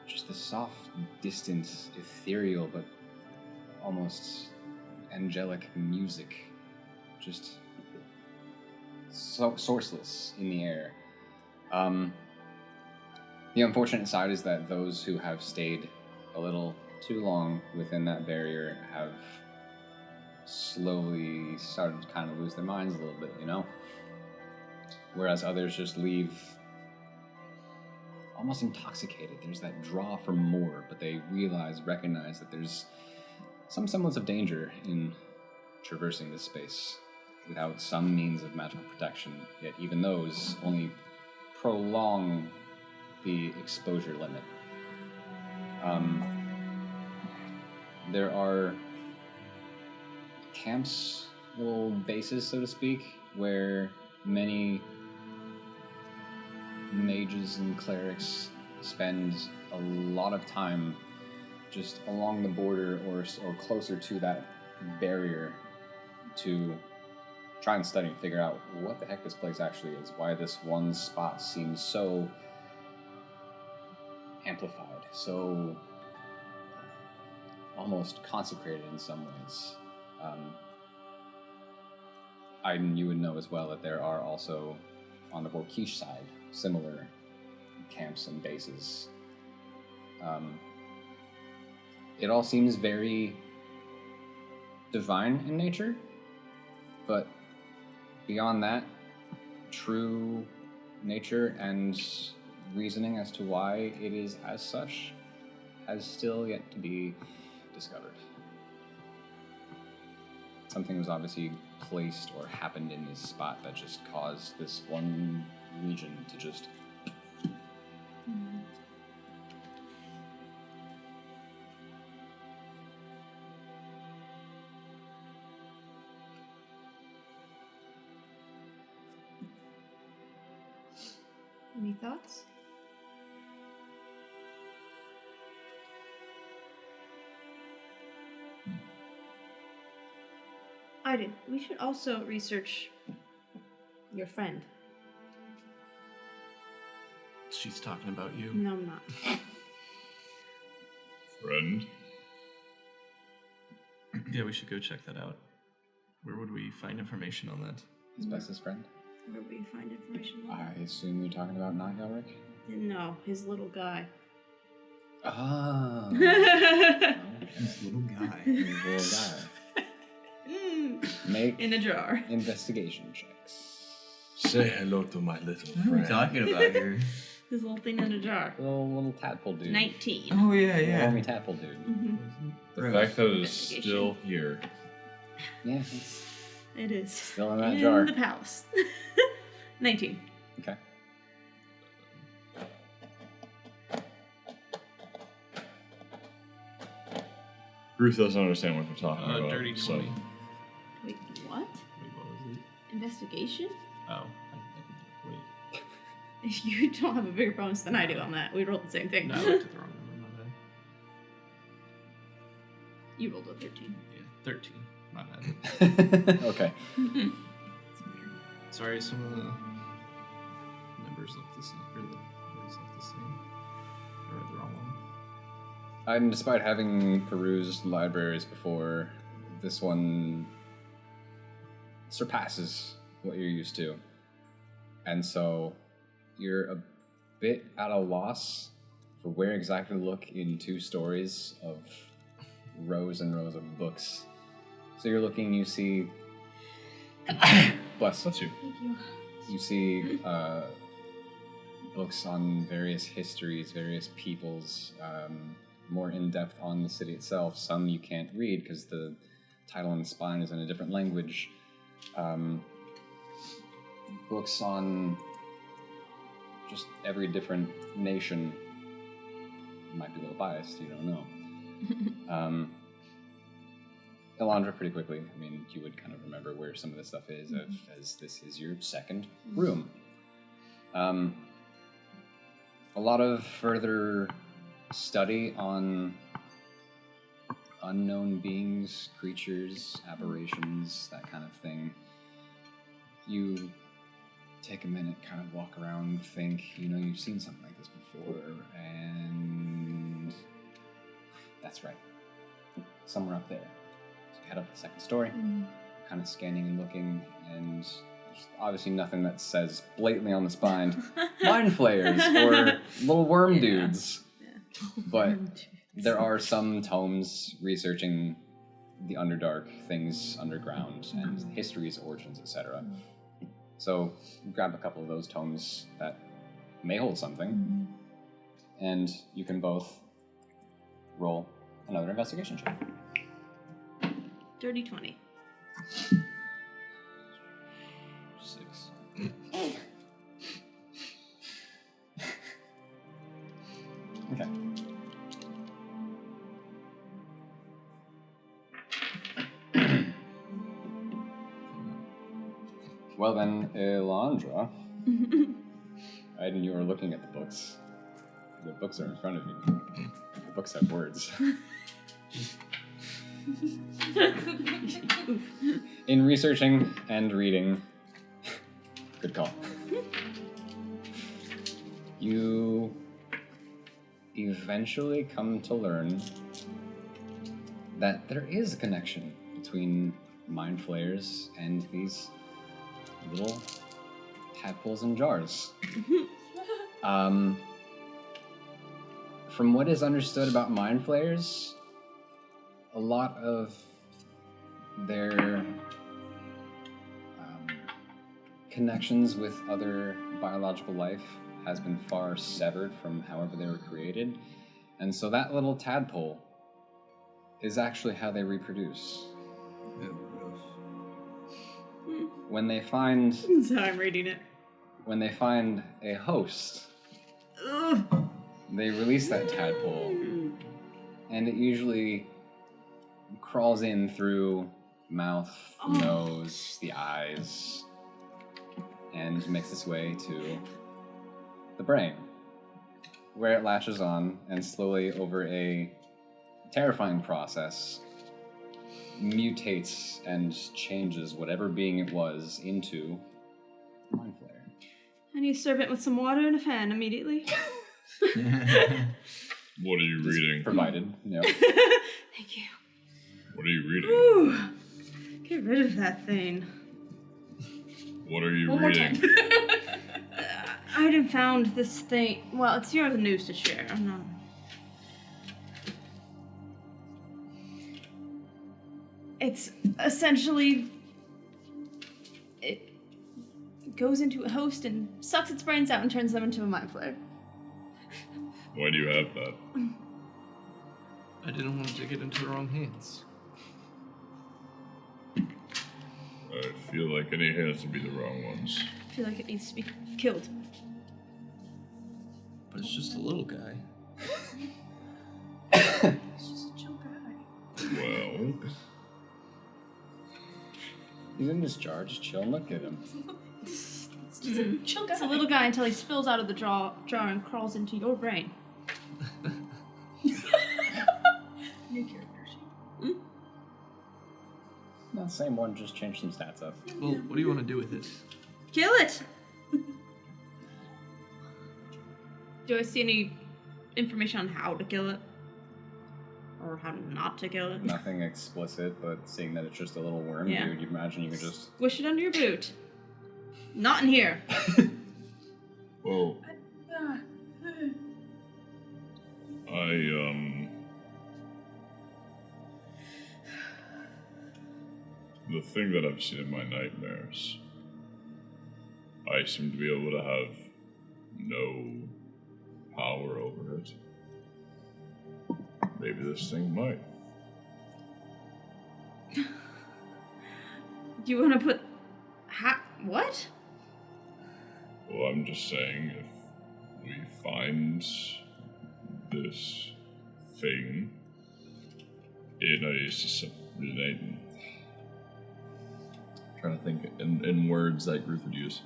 just the soft, distant, ethereal, but almost angelic music, just so sourceless in the air. The unfortunate side is that those who have stayed a little too long within that barrier have slowly started to kind of lose their minds a little bit, you know? Whereas others just leave almost intoxicated. There's that draw for more, but they recognize that there's some semblance of danger in traversing this space without some means of magical protection, yet even those only prolong the exposure limit. There are camps, little bases, so to speak, where many mages and clerics spend a lot of time just along the border or closer to that barrier to try and study and figure out what the heck this place actually is, why this one spot seems so amplified, so almost consecrated in some ways. Aiden, you would know as well that there are also, on the Vorkish side, similar camps and bases. It all seems very divine in nature, but beyond that, true nature and reasoning as to why it is as such has still yet to be discovered. Something was obviously placed or happened in this spot that just caused this one region to just... Any thoughts? Aiden, we should also research your friend. She's talking about you. No, I'm not. Friend? Yeah, we should go check that out. Where would we find information on that? His bestest friend? Where would we find information on I assume you're talking about not Yelric? that? No, his little guy. Ah. This little guy. His little guy. Make In a jar. investigation checks. Say hello to my little What are we talking about here? His little thing in a jar. Little tadpole dude. 19. Oh, yeah, Little yeah. homie tadpole dude. Mm-hmm. The fact that it is Investigation. still here. Yeah, it's It is. still in that in jar. the palace. 19. Okay. Ruth doesn't understand what we're talking about. Dirty 20. So. Wait, what? Wait, what was it? Investigation? Oh, wait. You don't have a bigger bonus than I do on that. We rolled the same thing. No, I looked at the wrong number, my bad. You rolled a 13. Yeah, 13. My bad. Okay. Sorry, some of the numbers look the same, or the words look the same. I read the wrong one. And despite having perused libraries before, this one surpasses what you're used to. And so you're a bit at a loss for where exactly to look in 2 stories of rows and rows of books. So you're looking, you see... Bless you. Thank you. You see books on various histories, various peoples, more in-depth on the city itself. Some you can't read because the title and spine is in a different language. Books on just every different nation. Might be a little biased, you don't know. Elandra, pretty quickly, I mean, you would kind of remember where some of this stuff is, as this is your second room. A lot of further study on unknown beings, creatures, aberrations, that kind of thing. You take a minute, kind of walk around, think, you know, you've seen something like this before, and that's right. Somewhere up there. So you head up to the second story, kind of scanning and looking, and there's obviously nothing that says blatantly on the spine, mind flayers or little worm dudes. Yeah. But there are some tomes researching the Underdark, things underground, and histories, origins, etc. So grab a couple of those tomes that may hold something, and you can both roll another investigation check. Dirty 20. 6. Okay. Well then, Elandra, and you are looking at the books. The books are in front of you. The books have words. In researching and reading, good call. You eventually come to learn that there is a connection between mind flayers and these little tadpoles in jars. From what is understood about mind flayers, a lot of their connections with other biological life has been far severed from however they were created. And so that little tadpole is actually how they reproduce. When they find... That's how I'm reading it. When they find a host, they release that tadpole, and it usually crawls in through mouth, nose, the eyes, and makes its way to the brain, where it latches on and slowly, over a terrifying process, mutates and changes whatever being it was into mind flayer. I need to serve it with some water and a fan immediately. What are you reading? Provided, no. Thank you. What are you reading? Ooh, get rid of that thing. What are you One more reading? time. I had found this thing. Well, it's your news to share. I'm not. It's essentially. It goes into a host and sucks its brains out and turns them into a mind flayer. Why do you have that? I didn't want to get into the wrong hands. I feel like any hands would be the wrong ones. I feel like it needs to be killed. But it's just a little guy. It's just a chill guy. He's in his jar. Just chill and look at him. It's a little guy until he spills out of the jar and crawls into your brain. New character sheet. No, same one. Just change some stats up. Well, what do you want to do with it? Kill it! Do I see any information on how to kill it? Or how not to kill it? Nothing explicit, but seeing that it's just a little worm, Yeah. dude, you imagine you could just... Squish it under your boot. Not in here. Well, the thing that I've seen in my nightmares, I seem to be able to have no power over it. Maybe this thing might. Do you want to put... What? Well, I'm just saying, if we find this thing in a trying to think in words that Ruth would use,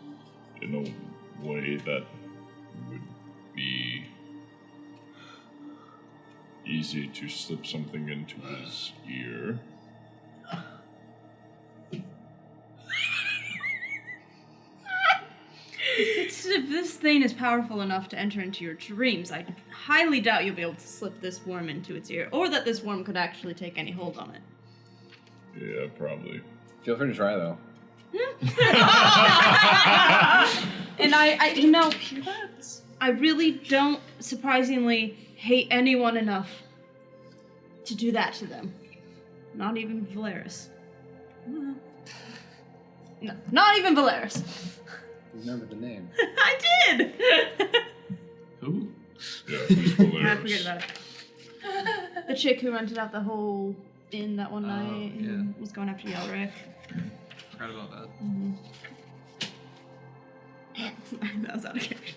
in a way that would be easy to slip something into his ear. If this thing is powerful enough to enter into your dreams, I highly doubt you'll be able to slip this worm into its ear, or that this worm could actually take any hold on it. Yeah, probably. Feel free to try, though. And I you know, I really don't, surprisingly, hate anyone enough to do that to them. Not even Valeris. No, not even Valeris. Remember the name. I did! Who? Yeah, who's Valeris? I forget about it. The chick who rented out the whole inn that one night and was going after Yelric. Forgot about that. Mm-hmm. That was out of character.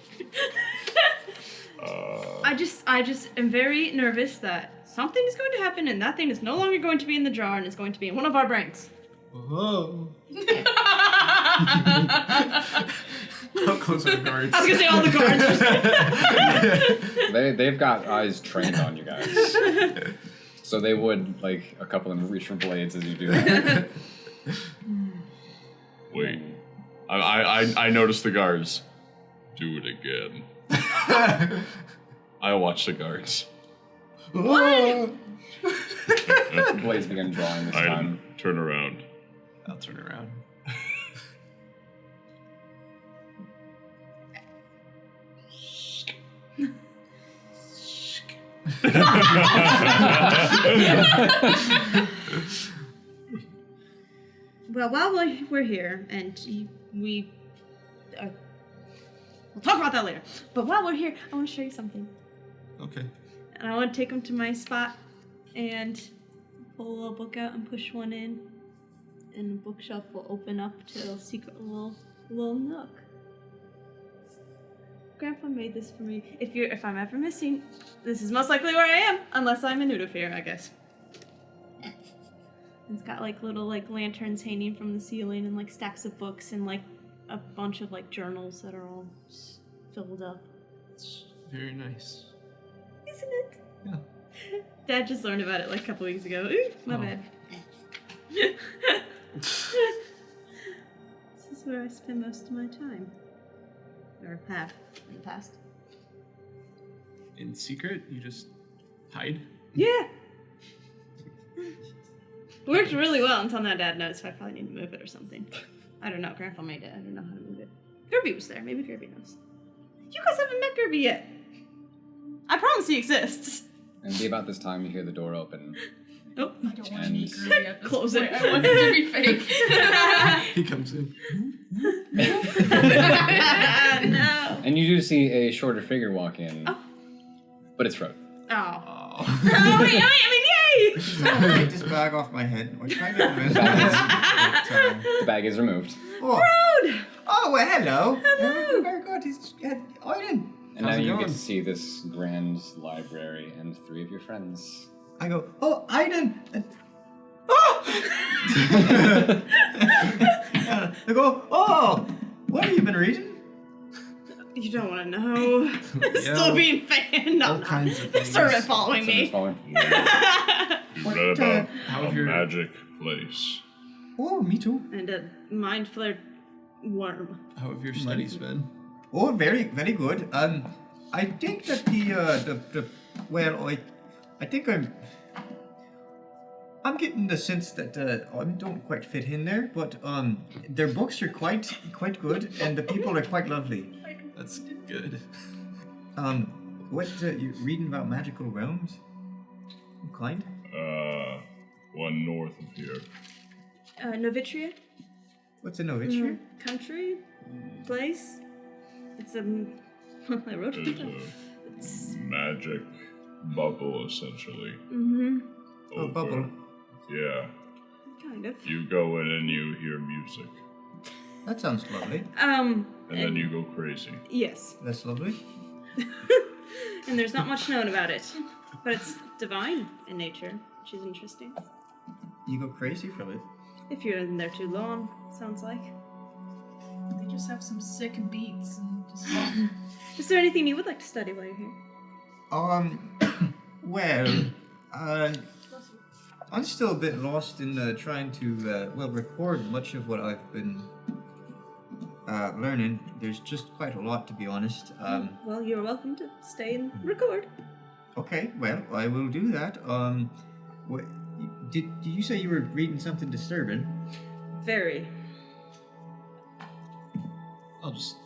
I just am very nervous that something is going to happen and that thing is no longer going to be in the jar and is going to be in one of our brains. Whoa. How close are the guards? I was gonna say all the guards. They've got eyes trained on you guys. So they would, like, a couple of them reach for blades as you do that. Wait. I noticed the guards. Do it again. I watch the guards. What? Blades begin drawing this time. Turn around. I'll turn around. Well, while we're here, and we'll talk about that later. But while we're here, I want to show you something. Okay. And I want to take them to my spot and pull a little book out and push one in, and the bookshelf will open up to a secret little nook. Grandpa made this for me. If I'm ever missing, this is most likely where I am, unless I'm in Udafir, I guess. It's got like little like lanterns hanging from the ceiling and like stacks of books and like a bunch of like journals that are all filled up. Very nice. Isn't it? Yeah. Dad just learned about it like a couple weeks ago. Ooh, my bad. This is where I spend most of my time. Or have in the past. In secret, you just hide? Yeah. Worked really well until now Dad knows, so I probably need to move it or something. I don't know. Grandpa made it. I don't know how to move it. Kirby was there. Maybe Kirby knows. You guys haven't met Kirby yet. I promise he exists. And be about this time you hear the door open. Nope. I don't want to meet Kirby at this Close point. it. I want him to be fake. He comes in. No. And you do see a shorter figure walk in. Oh. But it's Frode. Oh. Oh. Oh, wait, I mean, yay! Someone take this bag off my head. We're trying to miss The bag is removed. Oh, Proud! well, hello. Hello. Very good. He's Aiden. And How's now it you going? get to see this grand library and three of your friends. I go, oh, Aiden. Oh! They go, oh, what have you been reading? You don't want to know. Still being fanned. No, All kinds of things. Servant following me. Someone's following. You read about how a have your- magic place. Oh, me too. And a mind flared worm. How have your studies been? Oh, very, very good. I think that I think I'm getting the sense that I don't quite fit in there, but their books are quite good, and the people are quite lovely. That's good. What you reading about magical realms? What kind? One north of here. Novitria? What's a novitria? Country? Place? It's a... I wrote it There's down. a magic bubble, essentially. Mm-hmm. Oh, Over- bubble. Yeah. Kind of. You go in and you hear music. That sounds lovely. And then you go crazy. Yes. That's lovely. And there's not much known about it. But it's divine in nature, which is interesting. You go crazy from it. If you're in there too long, sounds like. They just have some sick beats and just. Is there anything you would like to study while you're here? Well, I'm still a bit lost in trying to, record much of what I've been learning. There's just quite a lot, to be honest. Well, you're welcome to stay and record. Okay, well, I will do that. What, did you say you were reading something disturbing? Very. I'll just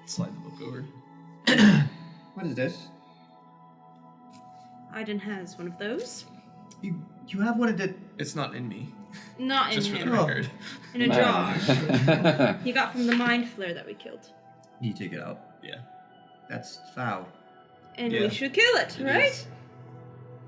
slide the book over. What is this? Aiden has one of those. You have one of the... It's not in me, Not in just for him. the record. In a jar. He got from the mind flare that we killed. You take it out. Yeah. That's foul. And Yeah. we should kill it, It right? is.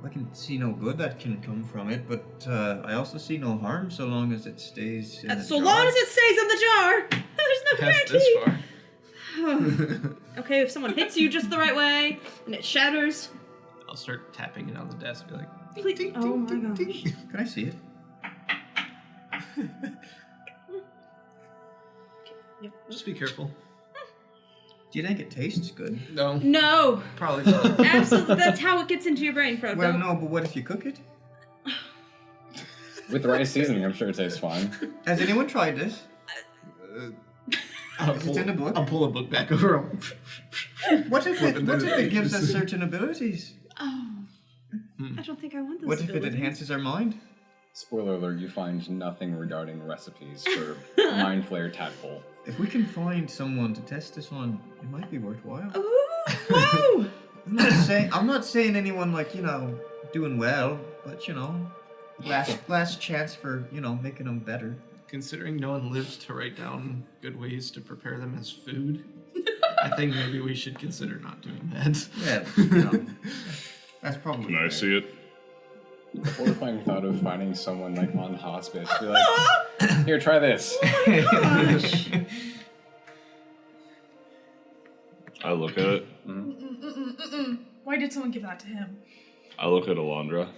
I can see no good that can come from it, but I also see no harm so long as it stays in the So jar. long as it stays in the jar. There's no Past guarantee. this far. Okay, if someone hits you just the right way and it shatters. I'll start tapping it on the desk, be like, Please. Oh my gosh. Can I see it? Yep. just be careful. Do you think it tastes good? No, No. probably not. Absolutely. That's how it gets into your brain, Frodo. Well, no, but what if you cook it? With the right seasoning, I'm sure it tastes fine. Has anyone tried this? I'll It's in the book? I'll pull a book back over. What if it gives us certain abilities? Oh. I don't think I want this. What if it enhances our mind? Spoiler alert, you find nothing regarding recipes for Mind Flare Tadpole. If we can find someone to test this on, it might be worthwhile. Ooh, whoa! I'm not saying anyone doing well, but last chance for making them better. Considering no one lives to write down good ways to prepare them as food, I think maybe we should consider not doing that. Yeah, that's probably. Can I fair. see it? The horrifying thought of finding someone on hospice, be like, here, try this. Gosh. I look at it. Why did someone give that to him? I look at Elandra.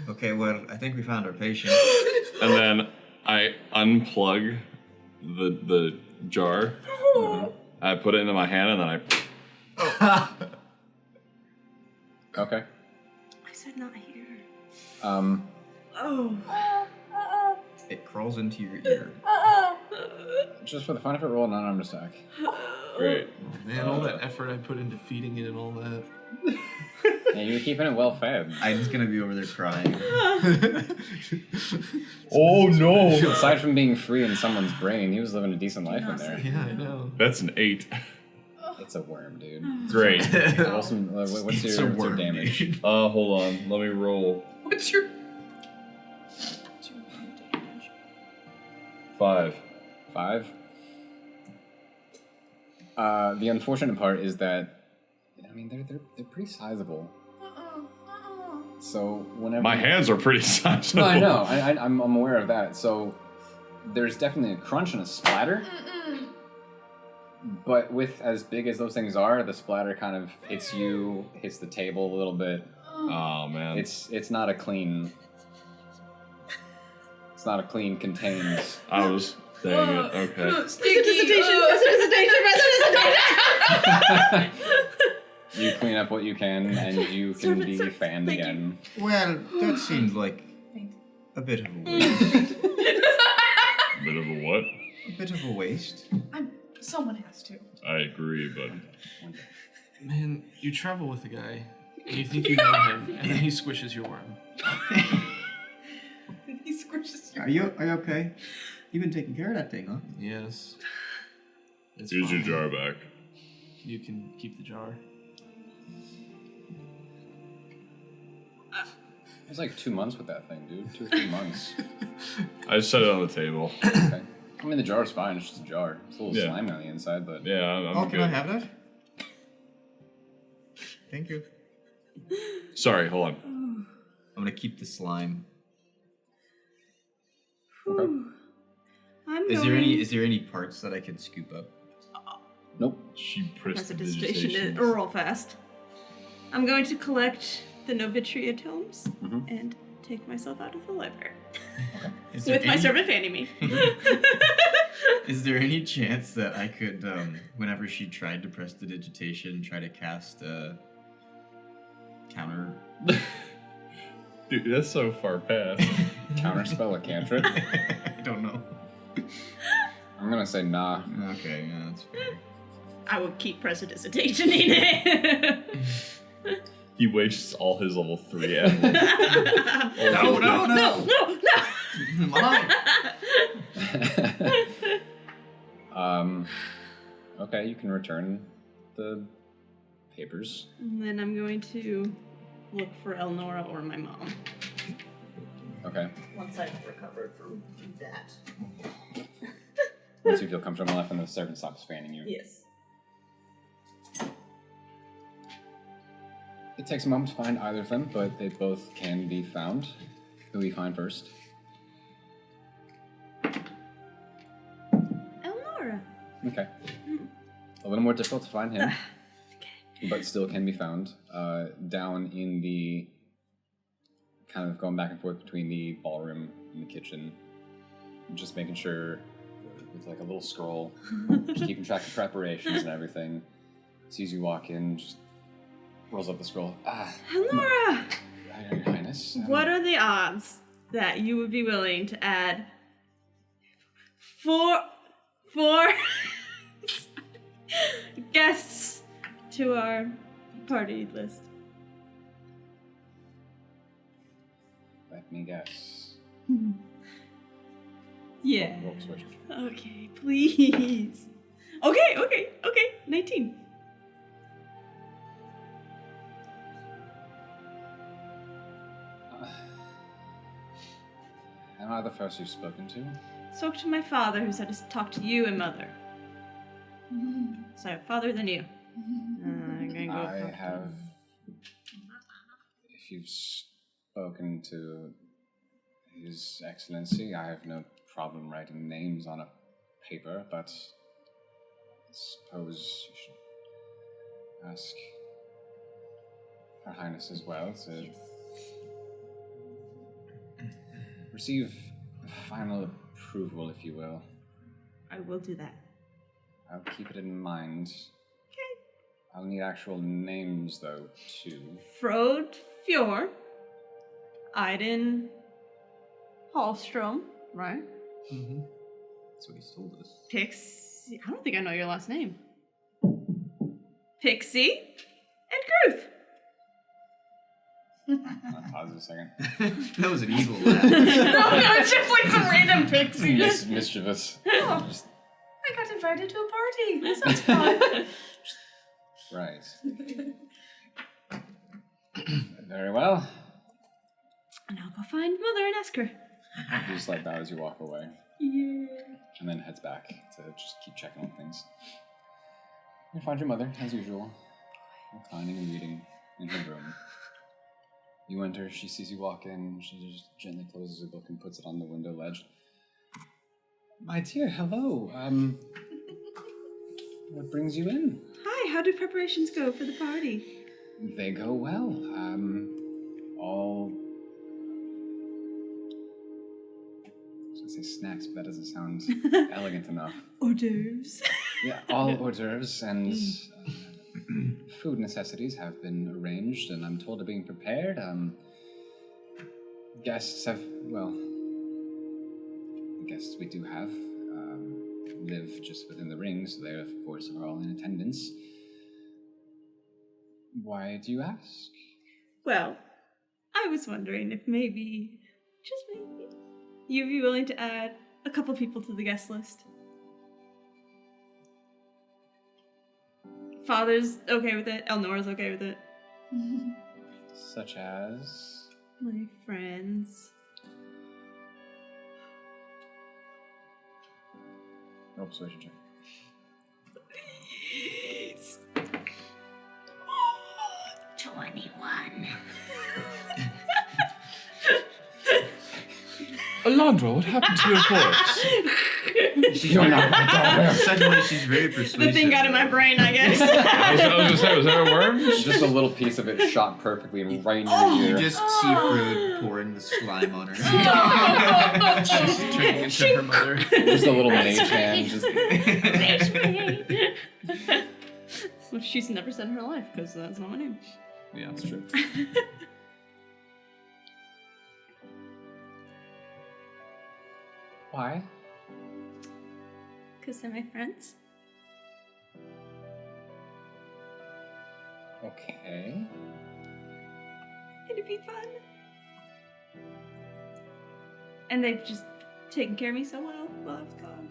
Okay, well, I think we found our patient. And then I unplug the jar. I put it into my hand and then I... Okay. I said not here. Oh. It crawls into your ear. Just for the fun of it, roll an unarmed attack. Great. Man, all that effort I put into feeding it and all that. Yeah, you're keeping it well fed. Aiden's gonna be over there crying. Oh no! Aside from being free in someone's brain, he was living a decent life in there. Yeah, I know. That's an 8. It's a worm, dude. Great. Roll some, what's your damage? Hold on. Let me roll. What's your 5. 5. The unfortunate part is that, they're pretty sizable. So whenever My hands are pretty sizable. No, I know. I'm aware of that. So there's definitely a crunch and a splatter. But with as big as those things are, the splatter kind of hits the table a little bit. Oh man. It's not a clean. It's not a clean contained. I was saying it. Okay. You clean up what you can, and you can be fanned again. Well, that seemed like a bit of a waste. Bit of a what? A bit of a waste. Someone has to. I agree, but Man, you travel with a guy, and you think you know him, and then he squishes your worm. He squishes Are you okay? You've been taking care of that thing, huh? Yes. It's here's your fine. jar back. You can keep the jar. It was like 2 months with that thing, dude. 2 or 3 months. I just set it on the table. Okay. I mean, the jar's fine. It's just a jar. It's a little Yeah. slimy on the inside, but Yeah, I'm Oh, good. can I have that? Thank you. Sorry, hold on. I'm gonna keep the slime. Okay. Is there any parts that I can scoop up? Nope. She That's a prestidigitation. digitation roll fast. I'm going to collect the Novitria tomes Mhm. and take myself out of the library. Is there With my any- servant fanning me. Is there any chance that I could, whenever she tried to prestidigitation, try to cast a counter? Dude, that's so far past. Counterspell a cantrip? I don't know. I'm gonna say nah. Okay, yeah, that's fair. I will keep prestidigitationing it. He wastes all his level 3 animals. No, no, no! No. Mine! Okay, you can return the papers. And then I'm going to look for Elnora or my mom. Okay. Once I've recovered from that. Once you feel comfortable enough and the servant stops fanning you. Yes. It takes a moment to find either of them, but they both can be found. Who do we find first? Elnora. Okay. A little more difficult to find him, but still can be found. Down in the kind of going back and forth between the ballroom and the kitchen, just making sure with like a little scroll, just keeping track of preparations and everything. Sees you walk in, just rolls up the scroll. Elnora! Your Highness. What are the odds that you would be willing to add four guests to our party list? Let me guess. Yeah. Roll persuasion. Okay, please. Okay. 19. Am I the first you've spoken to? Spoke to my father, who said to talk to you and mother. So, father, then you. I'm gonna go I talk to have. If you've spoken to His Excellency, I have no problem writing names on a paper, but I suppose you should ask Her Highness as well to receive final approval, if you will. I will do that. I'll keep it in mind. Okay. I'll need actual names, though, too. Frode Fjord, Aiden Hallstrom, right? Mm-hmm. That's what he's told us. Pixie. I don't think I know your last name. Pixie and Gruth. I'll pause a second. That was an evil laugh. No, it's just like some random pixie. Mischievous. Oh, Just- I got invited to a party. That sounds fun. right. Very well. And I'll go find Mother and ask her. You just like that as you walk away. Yeah. And then heads back to just keep checking on things. You find your mother, as usual, reclining and reading in her room. You enter, she sees you walk in, she just gently closes her book and puts it on the window ledge. My dear, hello. What brings you in? Hi, how do preparations go for the party? They go well. All I say snacks, but that doesn't sound elegant enough. Hors d'oeuvres. Yeah, all hors d'oeuvres and food necessities have been arranged, and I'm told they're being prepared. Guests have, well, the guests we do have live just within the ring, so they, of course, are all in attendance. Why do you ask? Well, I was wondering if maybe, just maybe, you'd be willing to add a couple people to the guest list. Father's okay with it. Elnora's okay with it. Such as? My friends. Roll persuasion check. Please. 21. Elandra, what happened to your voice? You're not my daughter. Suddenly, she's very persuasive. The thing got in my brain, I guess. I was gonna say, was there a worm? Just a little piece of it shot perfectly right in your You ear. just see Frood pouring the slime on her. She's turning into her mother. Just a little mage hand. Just... Well, she's never said in her life, because that's not my name. Yeah, that's true. Why? Because they're my friends. Okay. It'd be fun. And they've just taken care of me so well while I was gone.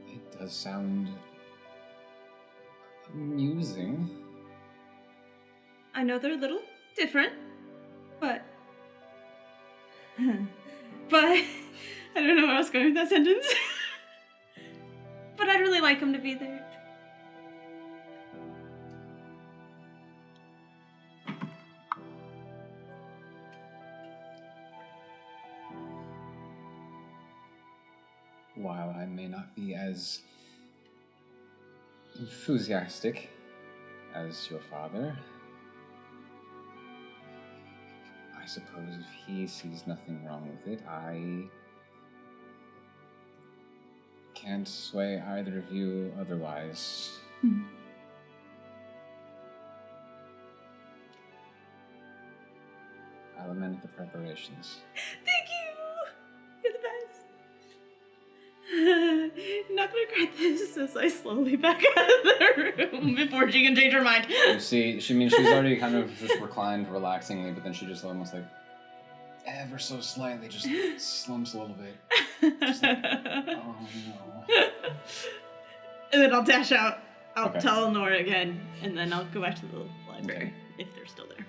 It does sound amusing. I know they're a little different, but... but... I don't know where I was going with that sentence. But I'd really like them to be there. While I may not be as enthusiastic as your father, I suppose if he sees nothing wrong with it, I can't sway either of you otherwise. I'll amend the preparations. Thank you! You're the best. Not gonna regret this as I slowly back out of the room before she can change her mind. You see, she's already kind of just reclined relaxingly, but then she just almost like, ever so slightly, just slumps a little bit. Just like, oh no. And then I'll dash out. I'll Okay. tell Nora again, and then I'll go back to the library, Okay. if they're still there.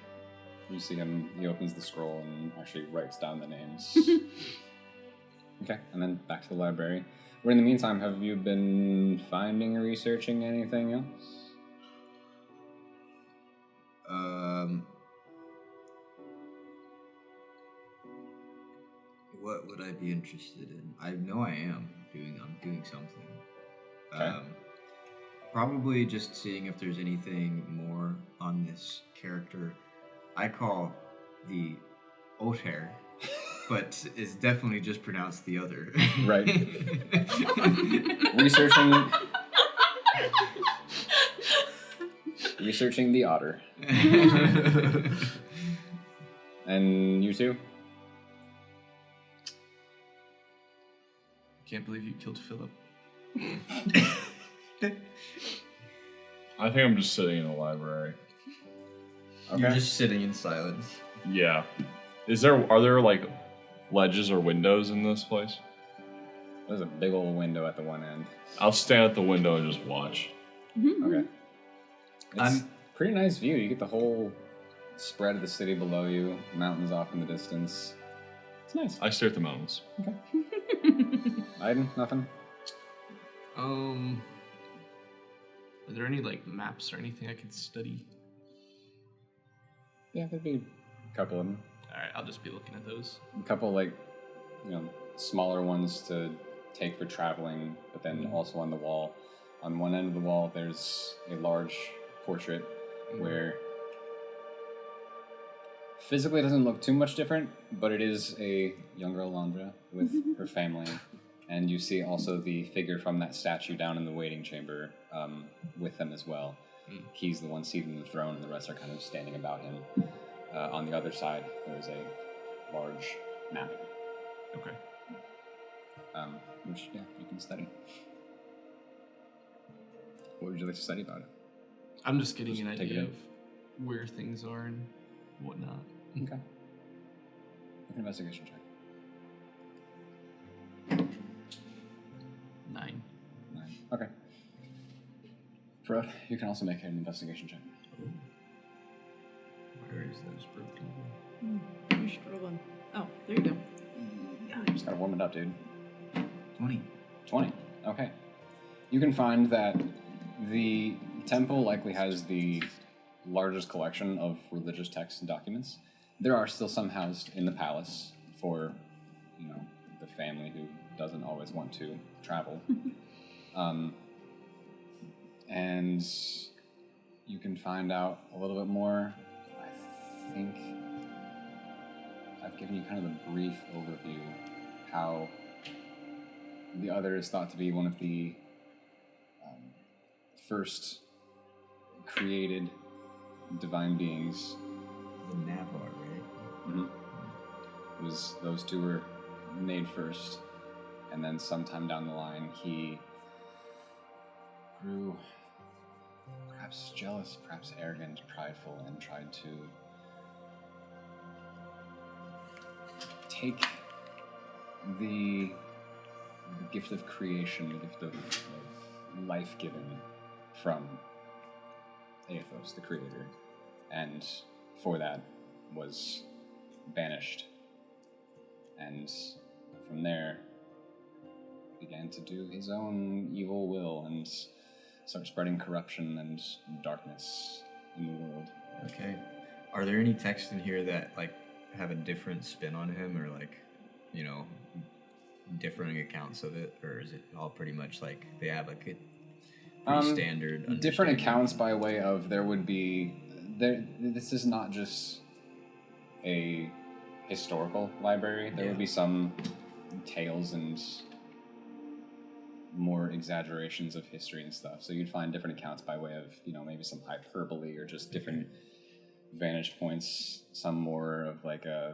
You see him, he opens the scroll and actually writes down the names. Okay, and then back to the library. Where in the meantime, have you been finding or researching anything else? What would I be interested in? I know I'm doing something. Okay. Probably just seeing if there's anything more on this character. I call the Oter, but it's definitely just pronounced the other. Right. Researching the otter. And you two? Can't believe you killed Philip. I think I'm just sitting in the library. Okay. You're just sitting in silence. Yeah. Are there like ledges or windows in this place? There's a big old window at the one end. I'll stand at the window and just watch. Okay. It's I'm- pretty nice view. You get the whole spread of the city below you, mountains off in the distance. It's nice. I stare at the mountains. Aiden, nothing? Are there any like maps or anything I could study? Yeah, there'd be a couple of them. Alright, I'll just be looking at those. A couple, like, smaller ones to take for traveling, but then also on the wall. On one end of the wall, there's a large portrait where Physically, it doesn't look too much different, but it is a younger Elandra with her family. And you see also the figure from that statue down in the waiting chamber with them as well. He's the one seated in the throne, and the rest are kind of standing about him. On the other side, there is a large map. Okay. Which, yeah, you can study. What would you like to study about it? I'm just getting an Just take it idea in. of where things are and whatnot. Okay. Make an investigation check. 9. 9. Okay. Frode, you can also make an investigation check. Where is those broken? You should roll one. Oh, there you go. Just gotta warm it up, dude. 20. 20. Okay. You can find that the temple likely has the largest collection of religious texts and documents. There are still some housed in the palace for, the family who doesn't always want to travel. And you can find out a little bit more. I think I've given you kind of a brief overview how the other is thought to be one of the first created divine beings. The Navar, right? Mm-hmm. It was those two were made first, and then sometime down the line he grew perhaps jealous, perhaps arrogant, prideful, and tried to take the gift of creation, the gift of life given from Aethos, the creator, and for that was banished. And from there began to do his own evil will and start spreading corruption and darkness in the world. Okay. Are there any texts in here that have a different spin on him, or differing accounts of it, or is it all pretty much they have a pretty standard? Different accounts by way of there would be there. This is not just a historical library. There would be some tales and more exaggerations of history and stuff. So you'd find different accounts by way of maybe some hyperbole or just different vantage points. Some more of a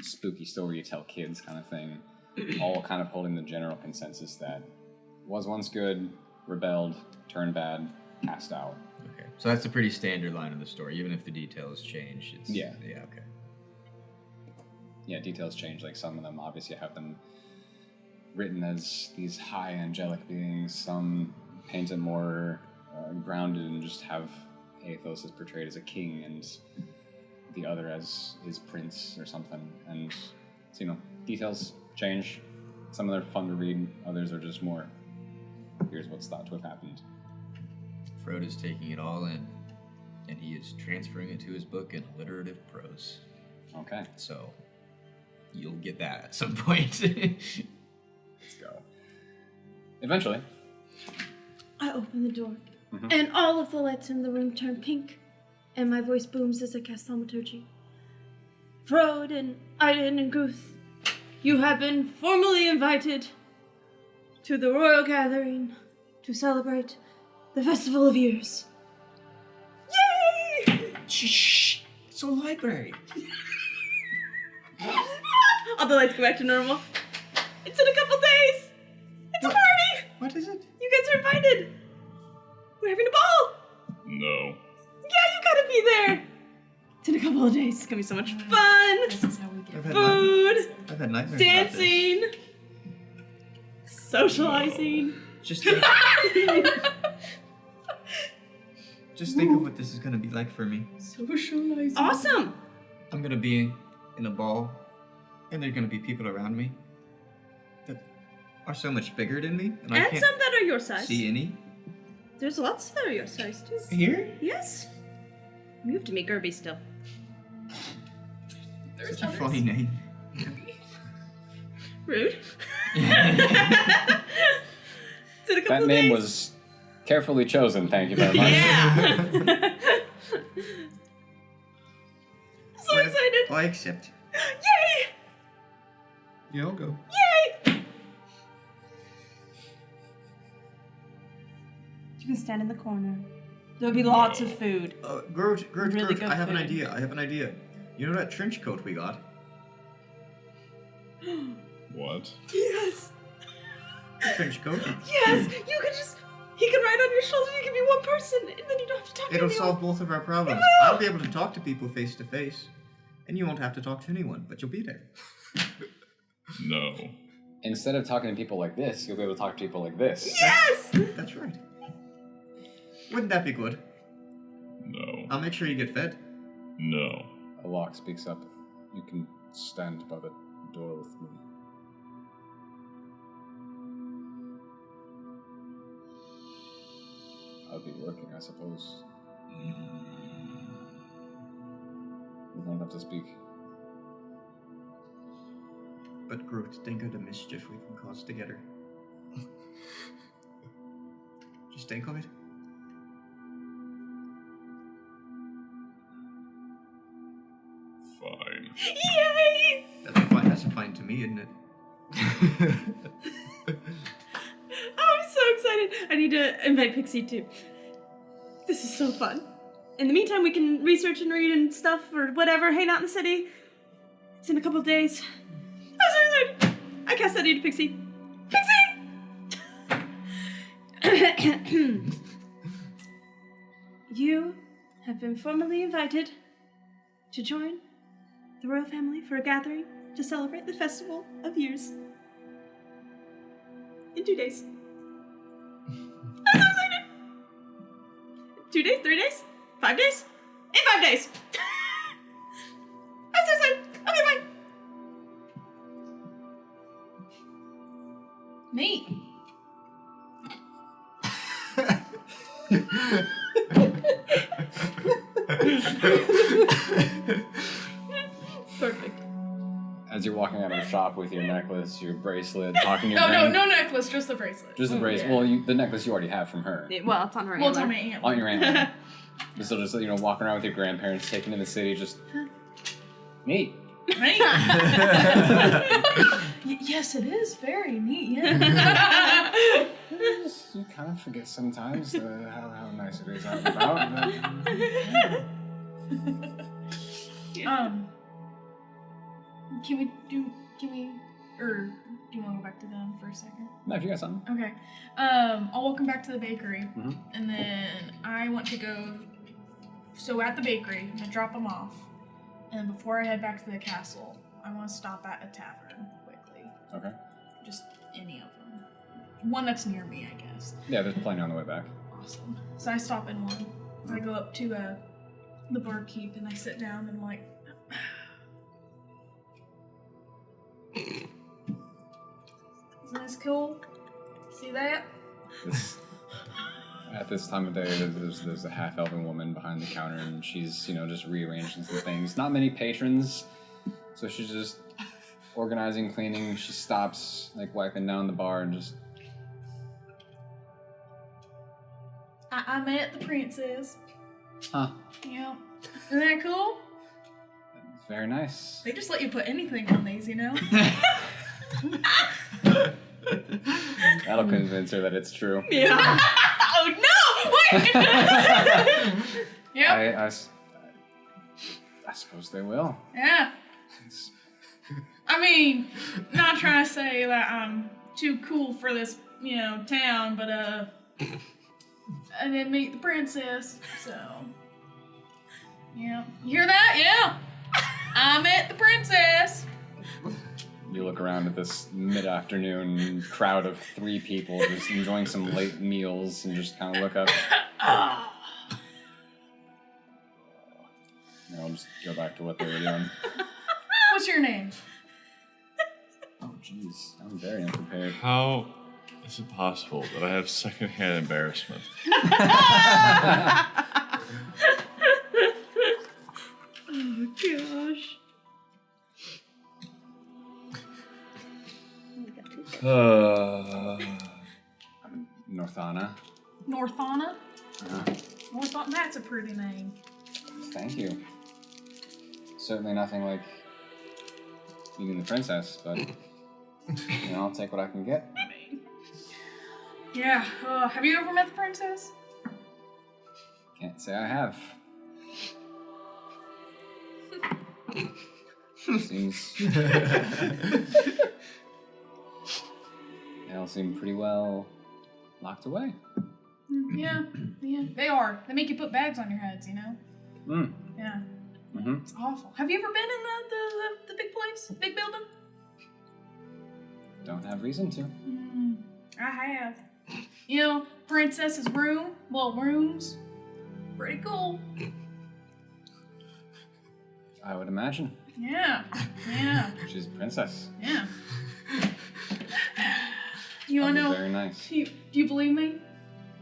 spooky story you tell kids kind of thing. All kind of holding the general consensus that was once good, rebelled, turned bad, cast out. Okay, so that's a pretty standard line of the story, even if the details change. Yeah, okay. Yeah, details change. Some of them obviously have them written as these high angelic beings. Some paint it more grounded and just have Aethos as portrayed as a king and the other as his prince or something. And so, details change. Some of them are fun to read, others are just more, here's what's thought to have happened. Frode is taking it all in, and he is transferring it to his book in alliterative prose. Okay. So, you'll get that at some point. Let's go. Eventually. I open the door, and all of the lights in the room turn pink, and my voice booms as I cast thaumaturgy. Frode and Aiden and Guth, you have been formally invited to the royal gathering to celebrate the Festival of Years. Yay! Shh! It's a library. All the lights go back to normal. It's in a couple days. It's a party. What is it? You guys are invited. We're having a ball. No. Yeah, you gotta be there. It's in a couple of days. It's gonna be so much fun. This is how we get Food, I've had nightmares dancing, socializing. Just think of what this is gonna be like for me. socializing. Awesome. I'm gonna be in a ball, and there are gonna be people around me that are so much bigger than me, and I And can't some that are your size. see any. There's lots that are your size too. Here? Yes. You have to meet Gerby still. There's Such a funny name. Rude. It's in a couple That of name days. was carefully chosen, thank you very much. Yeah. So Where's excited. excited! I accept. Yay! Yeah, I'll go. Yay! You can stand in the corner. There'll be lots of food. Groot, Really good I have an food. idea. You know that trench coat we got? What? Yes! The trench coat? Yes! You can just... He can ride on your shoulder, you can be one person, and then you don't have to talk to It'll anyone. solve both of our problems. It will. I'll be able to talk to people face to face, and you won't have to talk to anyone, but you'll be there. No. Instead of talking to people like this, you'll be able to talk to people like this. Yes! That's right. Wouldn't that be good? No. I'll make sure you get fed. No. A lock speaks up. You can stand by the door with me. I'll be working, I suppose. We don't have to speak. But Groot, think of the mischief we can cause together. Just think of it. Fine. Yay! That's a fine to me, isn't it? Oh, I'm so excited. I need to invite Pixie too. This is so fun. In the meantime, we can research and read and stuff or whatever, hang out in the city. It's in a couple of days. I'm so excited. I cast that into Pixie. Pixie! You have been formally invited to join the royal family for a gathering to celebrate the Festival of Years. In 2 days. I'm so excited! 2 days? 3 days? 5 days? In 5 days! I'm so excited! Okay, bye! Neat. Perfect. As you're walking out of the shop with your necklace, your bracelet, talking to your No necklace, just the bracelet. Just the bracelet. Yeah. Well, the necklace you already have from her. Well, it's on her Well, it's on antler. my aunt. On your aunt. So just, walking around with your grandparents, taking in the city, just... Neat. Right? Yes, it is very neat, yeah. You kind of forget sometimes how nice it is out and about. Can we, or do you want to go back to them for a second? No, if you got something. Okay. I'll walk them back to the bakery, Mhm. and then I want to go. So at the bakery, I'm gonna drop them off, and before I head back to the castle, I want to stop at a tavern quickly. Okay. Just any of them. One that's near me, I guess. Yeah, there's plenty on the way back. Awesome. So I stop in one. I go up to the barkeep and I sit down and I'm like, isn't this cool? See that? At this time of day, there's a half-elven woman behind the counter, and she's, just rearranging some things. Not many patrons, so she's just organizing, cleaning. She stops, wiping down the bar, and just... I met the princess. Huh. Yeah. Isn't that cool? Very nice. They just let you put anything on these, That'll convince her that it's true. Yeah. Oh no! Wait! Yep. I suppose they will. Yeah. I mean, not trying to say that I'm too cool for this, town, but I didn't meet the princess, so yeah. You hear that? Yeah. I met the princess. You look around at this mid-afternoon crowd of 3 people just enjoying some late meals and just kind of look up. I'll just go back to what they were doing. What's your name? Oh, jeez. I'm very unprepared. How is it possible that I have secondhand embarrassment? Oh, gosh. Northana. Northana? Northana? That's a pretty name. Thank you. certainly nothing like meeting the princess, but I'll take what I can get. Yeah. Have you ever met the princess? Can't say I have. Seems they all seem pretty well locked away. Yeah. They are. They make you put bags on your heads, you know? Yeah. Mm-hmm. It's awful. Have you ever been in the big place? Big building? Don't have reason to. I have. You know, princess's room. Well, rooms. Pretty cool. I would imagine. Yeah. She's a princess. Yeah. You wanna know? Very nice. Do you believe me?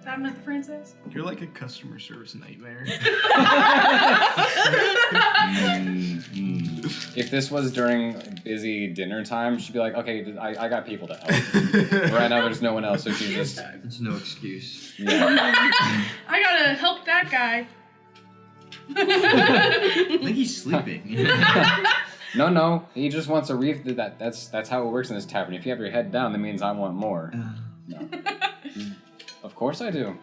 That I met the princess? You're like a customer service nightmare. If this was during busy dinner time, she'd be like, okay, I got people to help. Right now there's no one else, so she's just... It's no excuse. Yeah. I gotta help that guy. I think he's sleeping. No, he just wants a reef. That's how it works in this tavern. If you have your head down, that means I want more. No. Of course I do.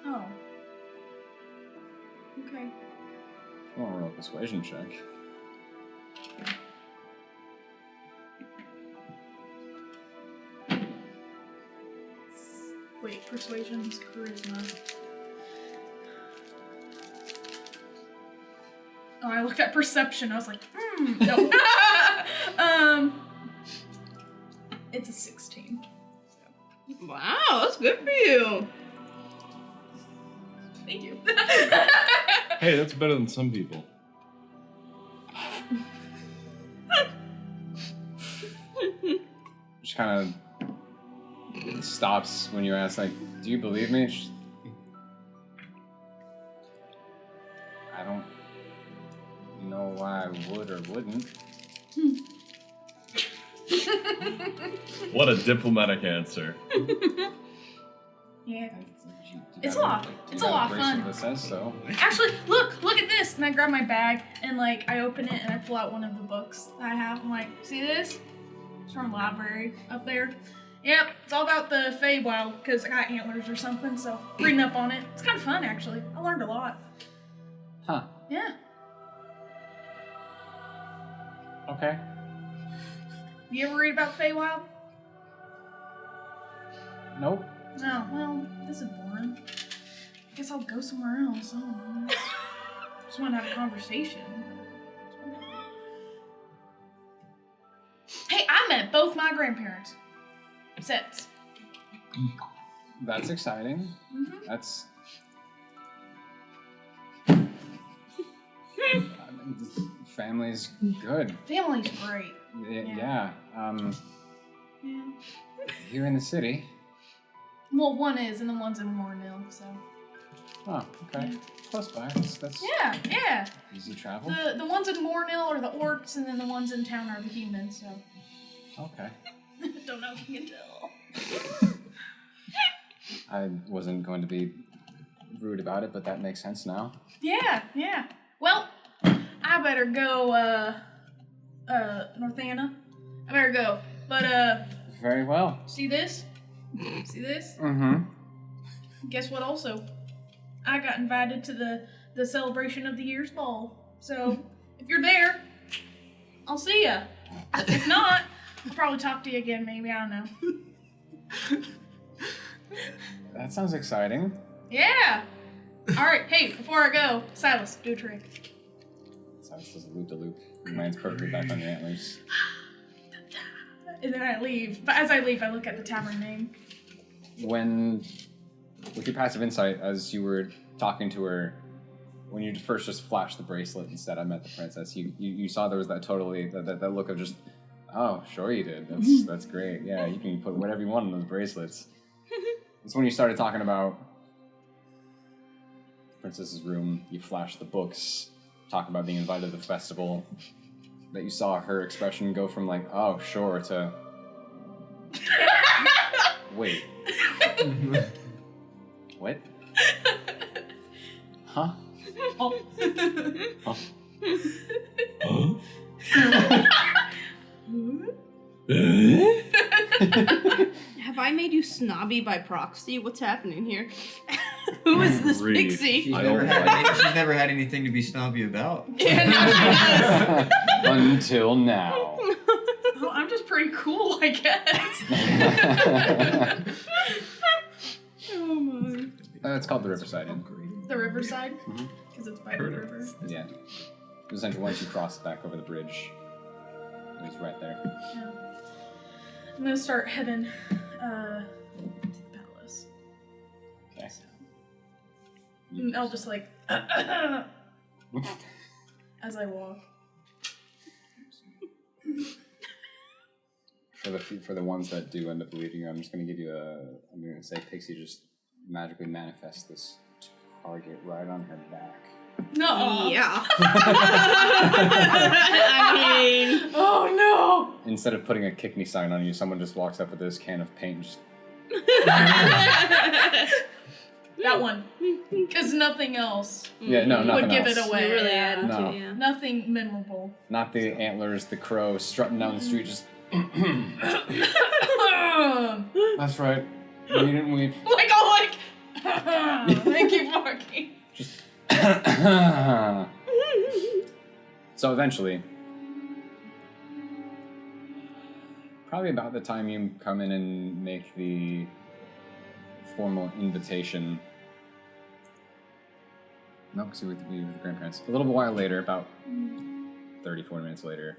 Oh. Okay. I want to roll a persuasion check. Wait, persuasion's charisma. Oh, I looked at perception. I was like, no. It's a 16. Wow, that's good for you. Thank you. Hey, that's better than some people. Just kind of stops when you ask, like, do you believe me? I don't know why I would or wouldn't. What a diplomatic answer. Yeah. You It's a got lot. you It's a got lot of bracelet fun. that says so. Actually, look at this. And I grab my bag and like I open it and I pull out one of the books that I have. I'm like, see this? It's from the library up there. Yep, it's all about the Feywild because I got antlers or something. So reading up on it. It's kind of fun actually. I learned a lot. Huh. Yeah. Okay. You ever read about Feywild? Nope. No. Well, this is boring. I guess I'll go somewhere else. I don't know. Just want to have a conversation. Hey, I met both my grandparents. Sets. That's exciting. Mm-hmm. That's... Family's good. Family's great. Yeah. Yeah. Here in the city. Well, one is, and the one's in Mornhill, so. Oh, okay. Yeah. Close by. That's Yeah. easy travel. The ones in Mornhill are the orcs, and then the ones in town are the humans, so. Okay. Don't know if you can tell. I wasn't going to be rude about it, but that makes sense now. Yeah. Well, I better go, Northana. I better go. But, Very well. see this? See this? Mm-hmm. Guess what also? I got invited to the celebration of the year's ball. So, if you're there, I'll see ya. If not, I'll probably talk to you again, maybe, I don't know. That sounds exciting. Yeah! Alright, hey, before I go, Silas, do a trick. Sounds just a loop-de-loop. Lands perfectly back on your antlers. And then I leave. But as I leave, I look at the tavern name. With your passive insight, as you were talking to her, when you first just flashed the bracelet and said, I met the princess, you saw there was that that look of just, oh, sure you did. That's great. Yeah, you can put whatever you want in those bracelets. It's when you started talking about the princess's room, you flashed the books, talk about being invited to the festival, that you saw her expression go from like, oh, sure, to... Wait. What? Huh? Have I made you snobby by proxy? What's happening here? Who is this Reed. pixie? She's never had anything to be snobby about. Yeah, now she does. Until now. Oh, I'm just pretty cool, I guess. Oh my. It's called the Riverside Inn. The riverside? Mhm. Because it's by the river. Yeah. Essentially, once you cross back over the bridge, it's right there. Yeah. I'm gonna start heading to the palace. Okay. And I'll just like as I walk. For the ones that do end up believing you, I'm just going to give you I'm going to say Pixie just magically manifests this target right on her back. No. Yeah. I mean, Oh Instead of putting a kick me sign on you, someone just walks up with this can of paint and just... no. That one. Because nothing else Yeah, no, nothing would give else. it away. You really added No. to, yeah. Nothing memorable. Not the antlers, the crow strutting down the street just... That's right. You didn't weep. Like I'll like I keep walking. Just... So eventually, probably about the time you come in and make the formal invitation. No, because you were with the grandparents. A little while later, about 30, 40 minutes later,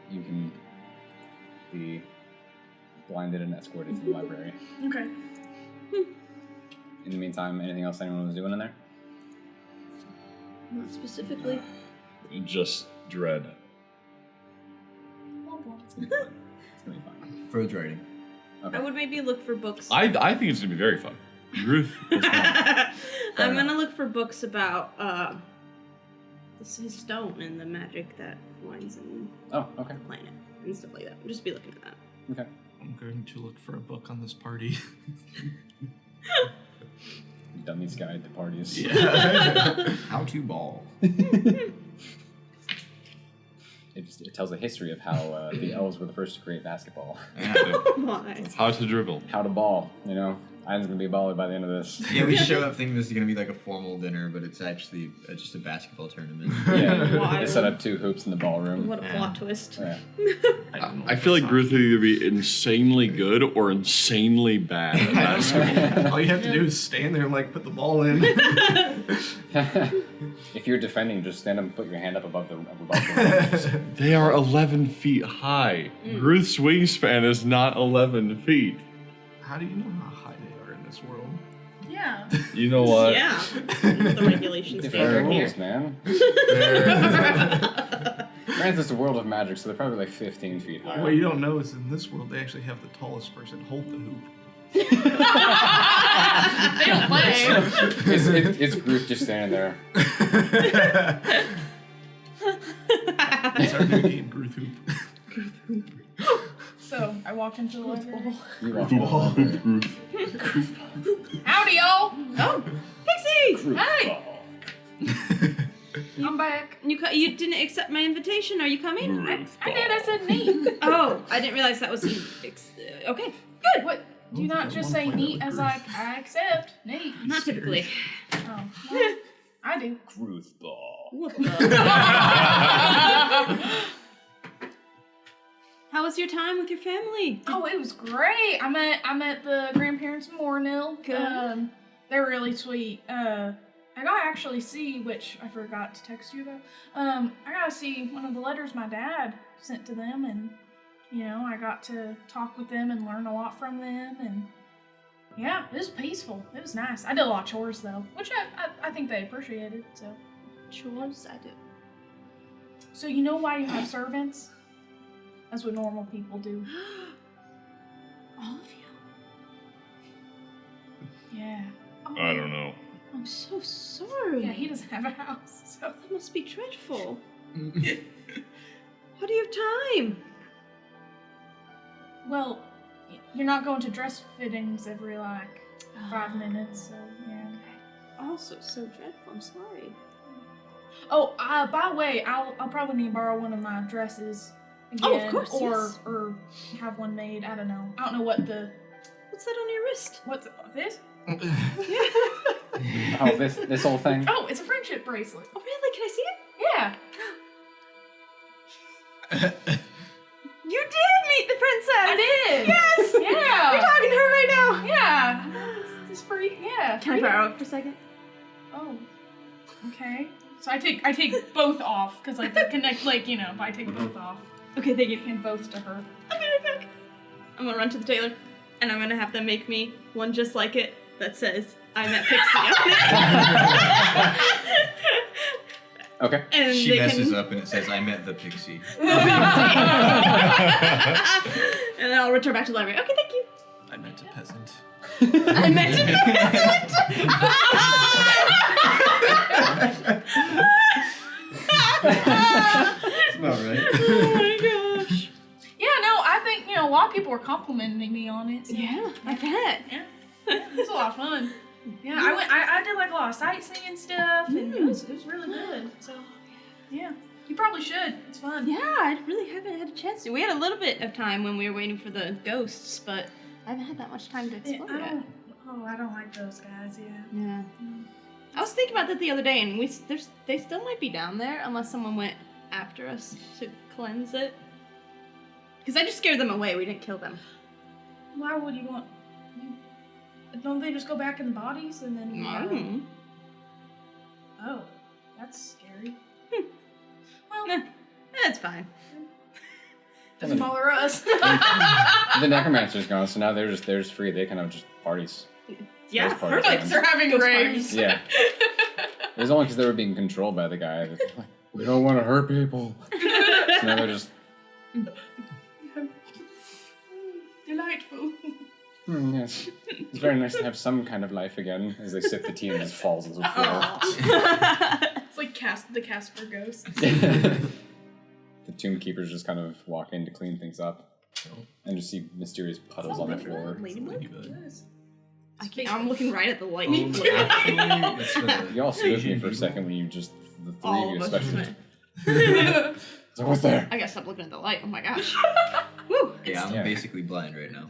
you can be blinded and escorted to the library. Okay. In the meantime, anything else anyone was doing in there? Not specifically. Just dread. It's gonna be fun. It's gonna be fun. Further writing. Okay. I would maybe look for books. I think it's gonna be very fun. Ruth, what's going on? I'm gonna look for books about his stone and the magic that winds in Oh, okay. the planet and stuff like that. I'll just be looking at that. Okay. I'm going to look for a book on this party. Dummy's Guide to Parties. Yeah. How to ball. It tells a history of how the elves were the first to create basketball. Why? How to dribble. How to ball, you know? Iden's gonna be a baller by the end of this. Yeah, we show up thinking this is gonna be like a formal dinner, but it's actually just a basketball tournament. Yeah, they set up 2 hoops in the ballroom. What a plot twist. Yeah. I feel like Ruth is either be insanely good or insanely bad at basketball. All you have to do is stand there and like put the ball in. If you're defending, just stand up and put your hand up above the rim. They are 11 feet high. Ruth's wingspan is not 11 feet. How do you know how high they are in this world? Yeah. You know what? Yeah. The regulations Different standard here. rules, man. Granted, it's a world of magic, so they're probably like 15 feet high. What you don't know is in this world they actually have the tallest person hold the hoop. They don't play. It's Groot just standing there. It's our new game, Groot Hoop. So I walk into the library. You walk in the library. Howdy, y'all. Oh, Pixie! Groot Hey! ball. I'm back. You didn't accept my invitation. Are you coming? I did. I said neat. Oh, I didn't realize that was. Okay, good. What? Do you not just say neat as like I accept? Neat. Not typically. Oh, well, I do. Groot ball. What the? How was your time with your family? Oh, it was great. I met the grandparents in Mornell. Good. They're really sweet. I got to actually see, which I forgot to text you about. I got to see one of the letters my dad sent to them, and you know, I got to talk with them and learn a lot from them, and yeah, it was peaceful. It was nice. I did a lot of chores though, which I think they appreciated. So Chores, I do. So you know why you have servants? That's what normal people do. All of you. Yeah. I don't know. I'm so sorry. Yeah, he doesn't have a house, so. That must be dreadful. How do you have time? Well, you're not going to dress fittings every, like, 5 minutes, so, yeah. also so dreadful. I'm sorry. Oh, by the way, I'll probably need to borrow one of my dresses again, Oh, of course, yes. or have one made. I don't know. I don't know what the What's that on your wrist? what's this? Oh, this whole thing? Oh, it's a friendship bracelet. Oh, really? Can I see it? Yeah. You did meet the princess! I did. Yes! Yeah. You're talking to her right now! Yeah. It's free. Yeah. Can I borrow it for a second? Oh. Okay. So I take both off because like they connect, like if I take both off, Okay, thank you. hand both to her. I'll be right back. I'm gonna run to the tailor, and I'm gonna have them make me one just like it that says, I met Pixie on it. Okay. And She they messes can... up and it says, I met the pixie. And then I'll return back to the library. Okay, thank you. I met a peasant. I met a peasant! That's about right. Oh my gosh. Yeah, no, I think a lot of people were complimenting me on it. So. Yeah, I bet. Yeah, it was a lot of fun. Yeah, I did like a lot of sightseeing stuff, and it was really good. So, yeah, you probably should. It's fun. Yeah, I really haven't had a chance to. We had a little bit of time when we were waiting for the ghosts, but I haven't had that much time to explore yet. I don't like those guys. Yeah. Yeah. I was thinking about that the other day, and they still might be down there unless someone went after us to cleanse it. Because I just scared them away. We didn't kill them. Why would you want? Don't they just go back in the bodies and then? Oh, that's scary. Well, That's fine. doesn't bother us. The necromancer's gone, so now they're just free. They can have just parties. Yeah, Those parties. perfect. They're having Ghost raves. Yeah. It was only because they were being controlled by the guy. That, like, we don't want to hurt people. So now they're just. Delightful. Yes. It's very nice to have some kind of life again. As they sip the tea and just falls to the floor. It's like the Casper ghost. The tomb keepers just kind of walk in to clean things up. And just see mysterious puddles on the floor. I'm looking right at the light. Actually, it's You all stood with me for a second when you just, the three of All you of us especially. went. So what's there? I gotta stop looking at the light. Oh my gosh. Woo. Yeah, I'm Yeah. basically blind right now.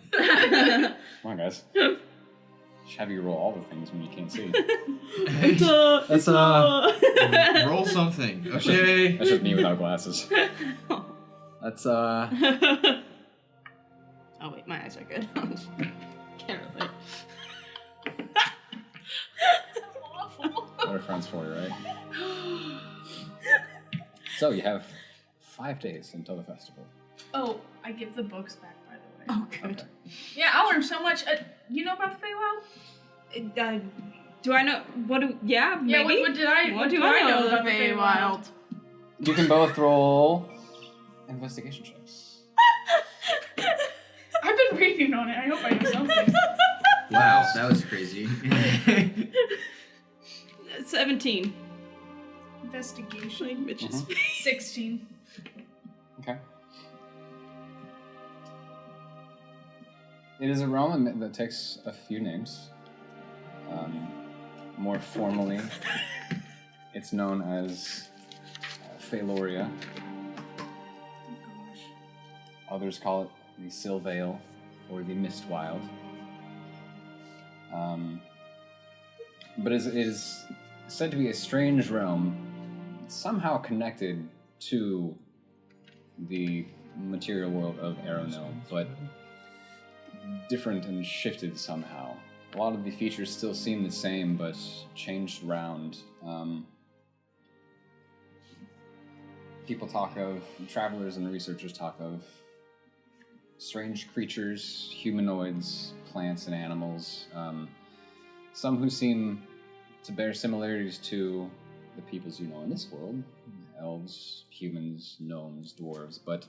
Come on, guys. Just have you roll all the things when you can't see. Let's roll something. Okay. That's just me without glasses. That's Oh wait, my eyes are good. Can't relate. what are friends for, right? So you have 5 days until the festival. Oh, I give the books back, by the way. Oh, good. Okay. Yeah, I learned so much. You know about the Feywild? Do I know? Yeah, maybe. Yeah, what do I know about the Feywild? You can both roll investigation checks. I've been reading on it. I hope I know something. Wow, that was crazy. 17. Investigation. Bitches. 16. Okay. It is a realm that takes a few names. More formally, it's known as Feyloria. Others call it the Silvale or the Mistwild. But it is said to be a strange realm, somehow connected to the material world of Aeronil, but different and shifted somehow. A lot of the features still seem the same, but changed around. People talk of, travelers and researchers talk of strange creatures, humanoids, plants, and animals. Some who seem to bear similarities to the peoples you know in this world. Elves, humans, gnomes, dwarves, but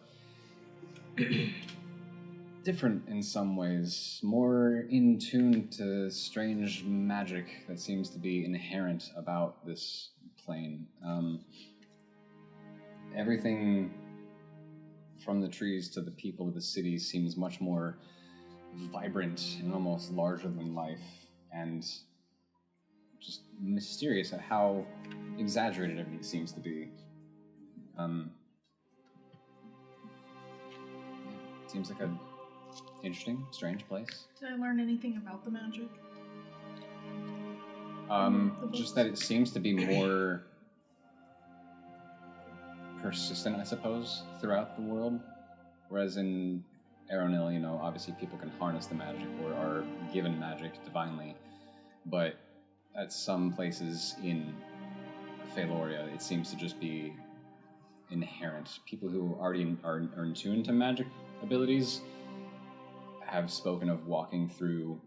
different in some ways, more in tune to strange magic that seems to be inherent about this plane. Everything from the trees to the people of the city seems much more vibrant and almost larger than life, and just mysterious at how exaggerated everything seems to be. Seems like an interesting, strange place. Did I learn anything about the magic? Just that it seems to be more persistent, I suppose, throughout the world. Whereas in Aeronil, you know, obviously people can harness the magic or are given magic divinely. But at some places in Phaeloria, it seems to just be inherent. People who already are in tune to magic abilities have spoken of walking through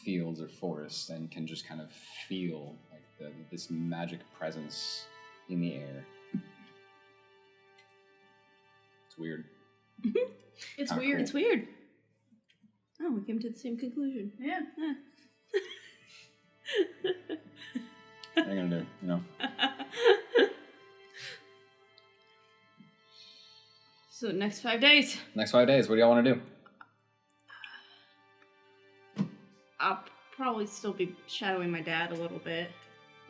fields or forests and can just kind of feel like this magic presence in the air. It's weird. It's Kinda weird. cool. It's weird. Oh, we came to the same conclusion. Yeah. What are you gonna do? You know. So next 5 days, Next 5 days, what do y'all want to do? I'll probably still be shadowing my dad a little bit.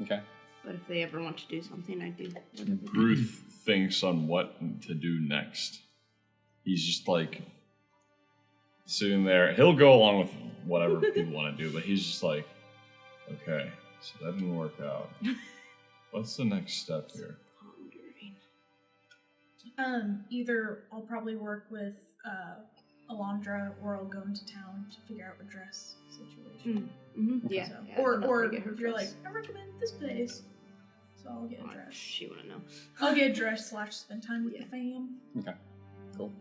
Okay. But if they ever want to do something, I do. Ruth thinks on what to do next. He's just like sitting there. He'll go along with whatever people want to do, but he's just like, okay, so that didn't work out. What's the next step here? Either I'll probably work with Elandra, or I'll go into town to figure out a dress situation. Yeah. So, yeah, or definitely get her if you're dress. like, I recommend this place, so I'll get a dress. She wouldn't know. I'll get a dress / spend time with the fam. Okay. Cool.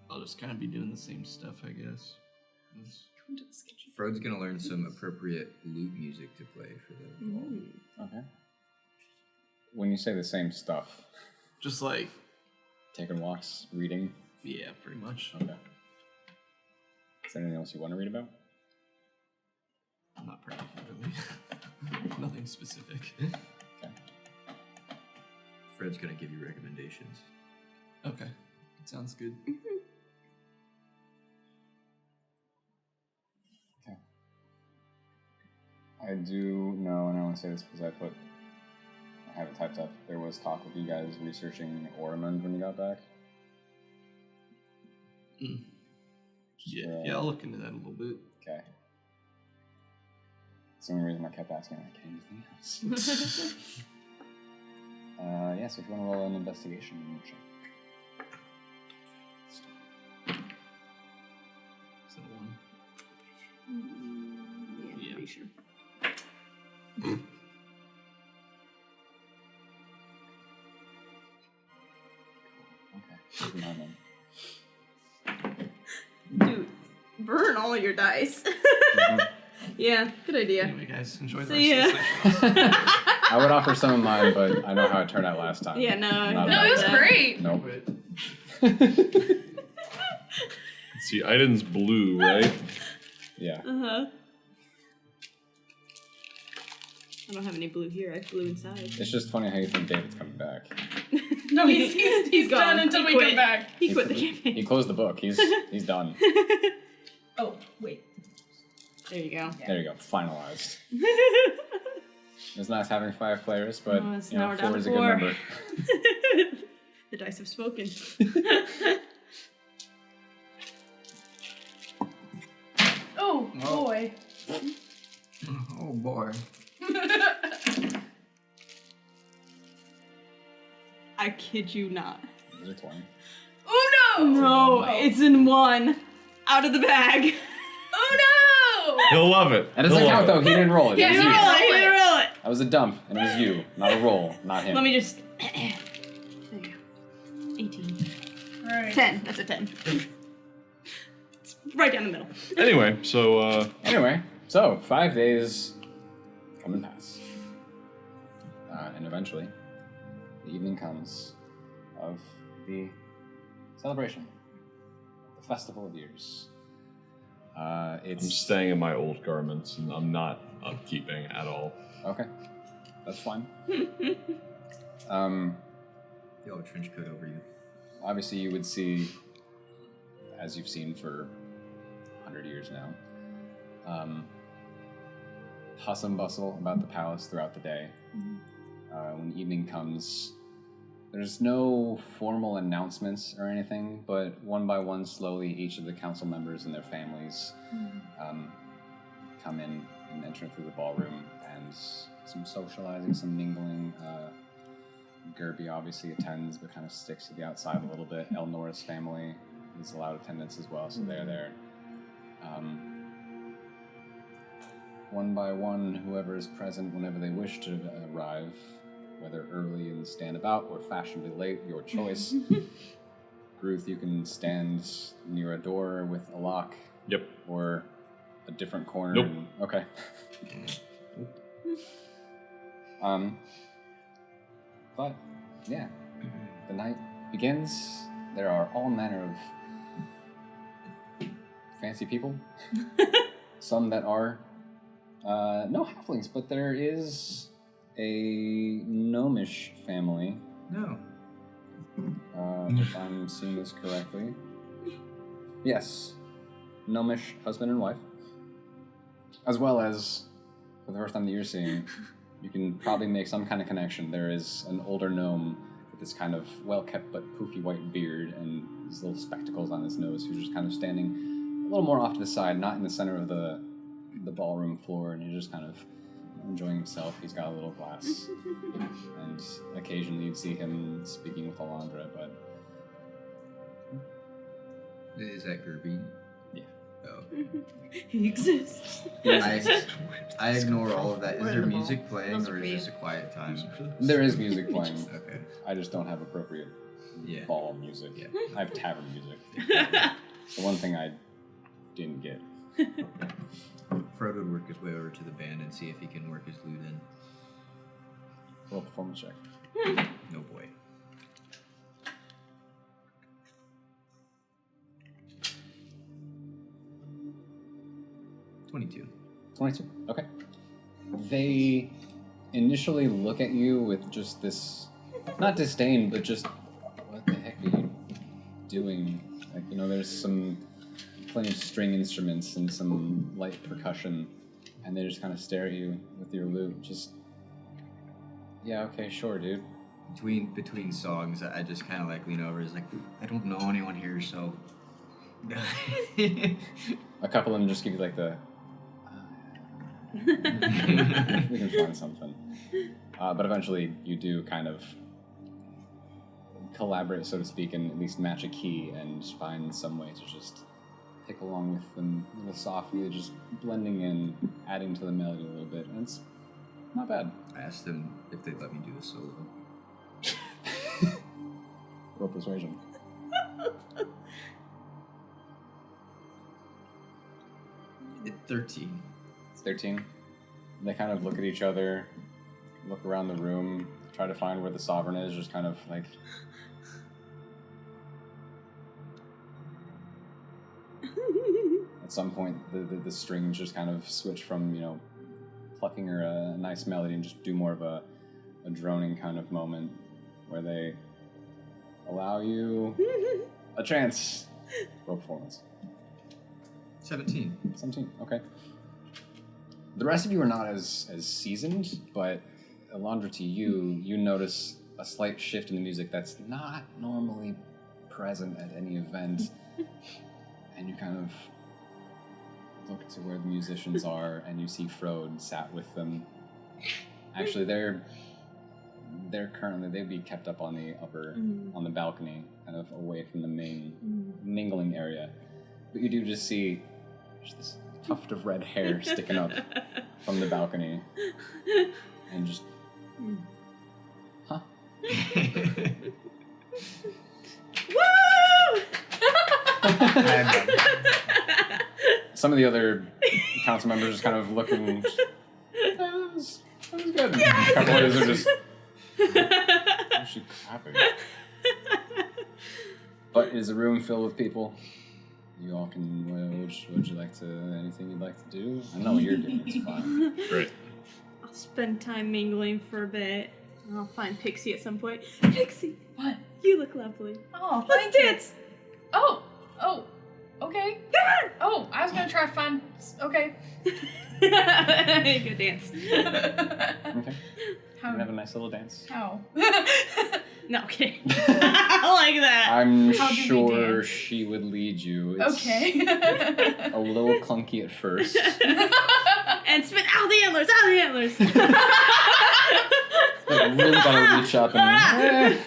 I'll just kind of be doing the same stuff, I guess. Come to the sketchy. Frode's gonna learn some appropriate lute music to play for the ball. Okay. When you say the same stuff, Just like, taking walks, reading. yeah, pretty much. Okay. Is there anything else you want to read about? Not particularly. Nothing specific. Okay. Fred's gonna give you recommendations. Okay, sounds good. Okay. I do know, and I want to say this because I have it typed up. There was talk of you guys researching Ormond when you got back. Yeah, I'll look into that a little bit. Okay. That's the only reason I kept asking, like, anything else? Yeah, so if you want to roll an investigation check. Is that a 1? Yeah, pretty sure. Okay. Keep in mind then. Dude, burn all your dice. Yeah, good idea. Anyway, guys, enjoy the See rest ya. of the session. I would offer some of mine, but I know how it turned out last time. Yeah, no. Not No, bad. it was great. Nope. See, Iden's blue, right? Yeah. Uh-huh. I don't have any blue here. I have blue inside. It's just funny how you think David's coming back. No, he's gone. done until He we quit. come back. He quit the campaign. He closed the book. He's done. Oh, wait. There you go. There you go. Finalized. It's nice having 5 players, but Oh, it's you know, now we're down 4 to is a good 4. number. The dice have spoken. Oh, boy. Oh boy. I kid you not. These are 20. Oh, no! No, it's in 1. Out of the bag. Oh, no! He'll love it. That doesn't He'll count love though. He didn't roll it. Yeah, It was he you. rolled He didn't roll it. That was a dump, and it was you, not a roll, not him. Let me just. There you go. 18. All right. 10. That's a 10. It's right down the middle. Anyway, so Anyway, so 5 days come and pass, and eventually, the evening comes of the celebration, the Festival of Years. I'm It's staying in my old garments, and I'm not upkeeping at all. okay. That's fine. You have a trench coat over you. Obviously, you would see as you've seen for 100 years now. Hustle and bustle about the palace throughout the day. When evening comes, there's no formal announcements or anything, but one by one, slowly, each of the council members and their families come in and enter through the ballroom, and some socializing, some mingling. Gerby obviously attends, but kind of sticks to the outside a little bit. Elnora's family is allowed attendance as well, so they're there. One by one, whoever is present whenever they wish to arrive, whether early and stand about or fashionably late, your choice. Gruth, you can stand near a door with a lock. Yep. Or a different corner. Nope. Okay. But, yeah. The night begins. There are all manner of fancy people. Some that are no halflings, but there is a gnomish family. No. If I'm seeing this correctly. Yes. Gnomish husband and wife. As well as, for the first time that you're seeing, you can probably make some kind of connection. There is an older gnome with this kind of well-kept but poofy white beard and these little spectacles on his nose who's just kind of standing a little more off to the side, not in the center of the ballroom floor, and he's just kind of enjoying himself. He's got a little glass. And occasionally you'd see him speaking with Elandra, but... Is that Gerby? Yeah. Oh. He exists. I ignore all of that. Is We're there in the ball. music playing, Those are or for is you. this a quiet time? There is music playing. Okay. I just don't have appropriate Yeah. ball music. Yeah. I have tavern music. The one thing I didn't get. Frodo would work his way over to the band and see if he can work his lute in. Roll performance check. No boy. $22. 22. Okay. They initially look at you with just this, not disdain, but just, what the heck are you doing? Like, you know, there's plenty of string instruments and some light percussion, and they just kind of stare at you with your lute. Just, yeah, okay, sure, dude. Between songs, I just kind of like lean over. It's like, I don't know anyone here, so. A couple of them just give you like the. We can find something. But eventually, you do kind of collaborate, so to speak, and at least match a key and find some way to just pick along with them a little softly, just blending in, adding to the melody a little bit, and it's not bad. I asked them if they'd let me do a solo. Roll persuasion. It's 13. It's 13. They kind of look at each other, look around the room, try to find where the sovereign is, just kind of like... At some point, the strings just kind of switch from, you know, plucking her a nice melody and just do more of a droning kind of moment where they allow you a chance. Roll performance. 17. 17, okay. The rest of you are not as seasoned, but Elandra, to you, you notice a slight shift in the music that's not normally present at any event. And you kind of look to where the musicians are, and you see Frode sat with them. Actually, they'd be kept up on the on the balcony, kind of away from the main mingling area. But you do just see this tuft of red hair sticking up from the balcony, and just, huh? Woo! Some of the other council members just kind of looking. That was good. Yes! A couple others are just. What's she clapping? But it is a room filled with people. You all can. Would you like to? Anything you'd like to do? I know what you're doing. It's fine. Great. I'll spend time mingling for a bit. And I'll find Pixie at some point. Pixie, What? you look lovely. Oh, Let's thank you. dance. Oh, was gonna try to find. Okay. Go dance. Okay. How? You can have a nice little dance. How? No, okay. I like that. I'm How do we sure dance? she would lead you. It's Okay. a little clunky at first. And spit out the antlers, out the antlers. But really gotta reach up and.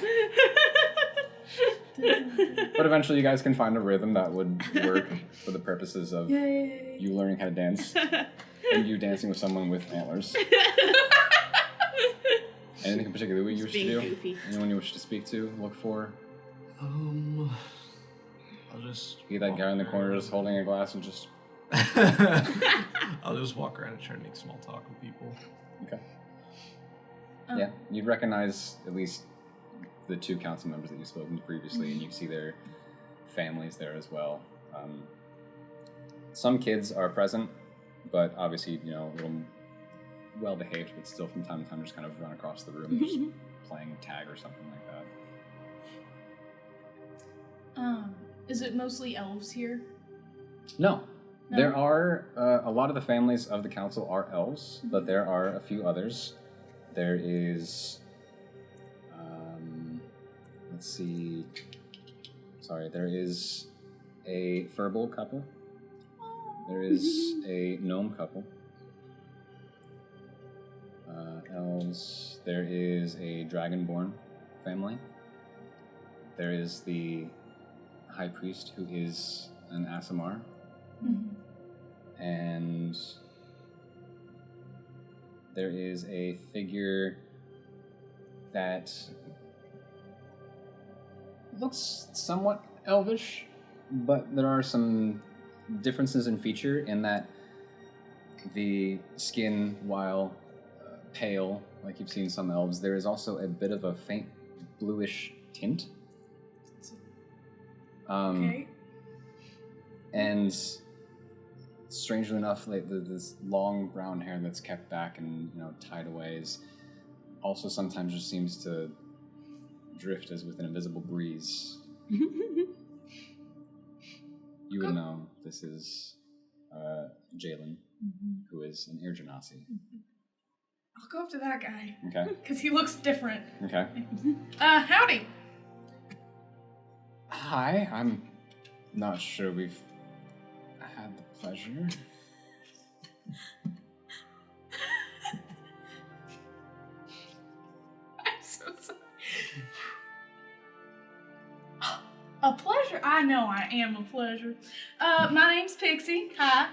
But eventually, you guys can find a rhythm that would work for the purposes of Yay. you learning how to dance and you dancing with someone with antlers. Anything in particular you wish to do? Being goofy. Anyone you wish to speak to, look for? I'll just Be that walk guy in the corner around. just holding a glass and just. I'll just walk around and try to make small talk with people. Okay. Yeah, you'd recognize at least the 2 council members that you've spoken to previously, and you see their families there as well. Some kids are present, but obviously, a little well-behaved, but still from time to time just kind of run across the room just playing tag or something like that. Is it mostly elves here? No. No? There are, a lot of the families of the council are elves, but there are a few others. There is, let's see, there is a furball couple. There is a gnome couple. Elves. There is a dragonborn family. There is the high priest who is an Asimar. And there is a figure that looks somewhat elvish, but there are some differences in feature in that the skin, while pale, like you've seen some elves, there is also a bit of a faint bluish tint. Okay. And strangely enough, like this long brown hair that's kept back and tied away is also sometimes just seems to drift as with an invisible breeze. You would know this is Jalen, who is an air genasi. I'll go up to that guy. Okay. Because he looks different. Okay. Howdy. Hi, I'm not sure we've had the pleasure. I'm so sorry. A pleasure? I know I am a pleasure. My name's Pixie. Hi.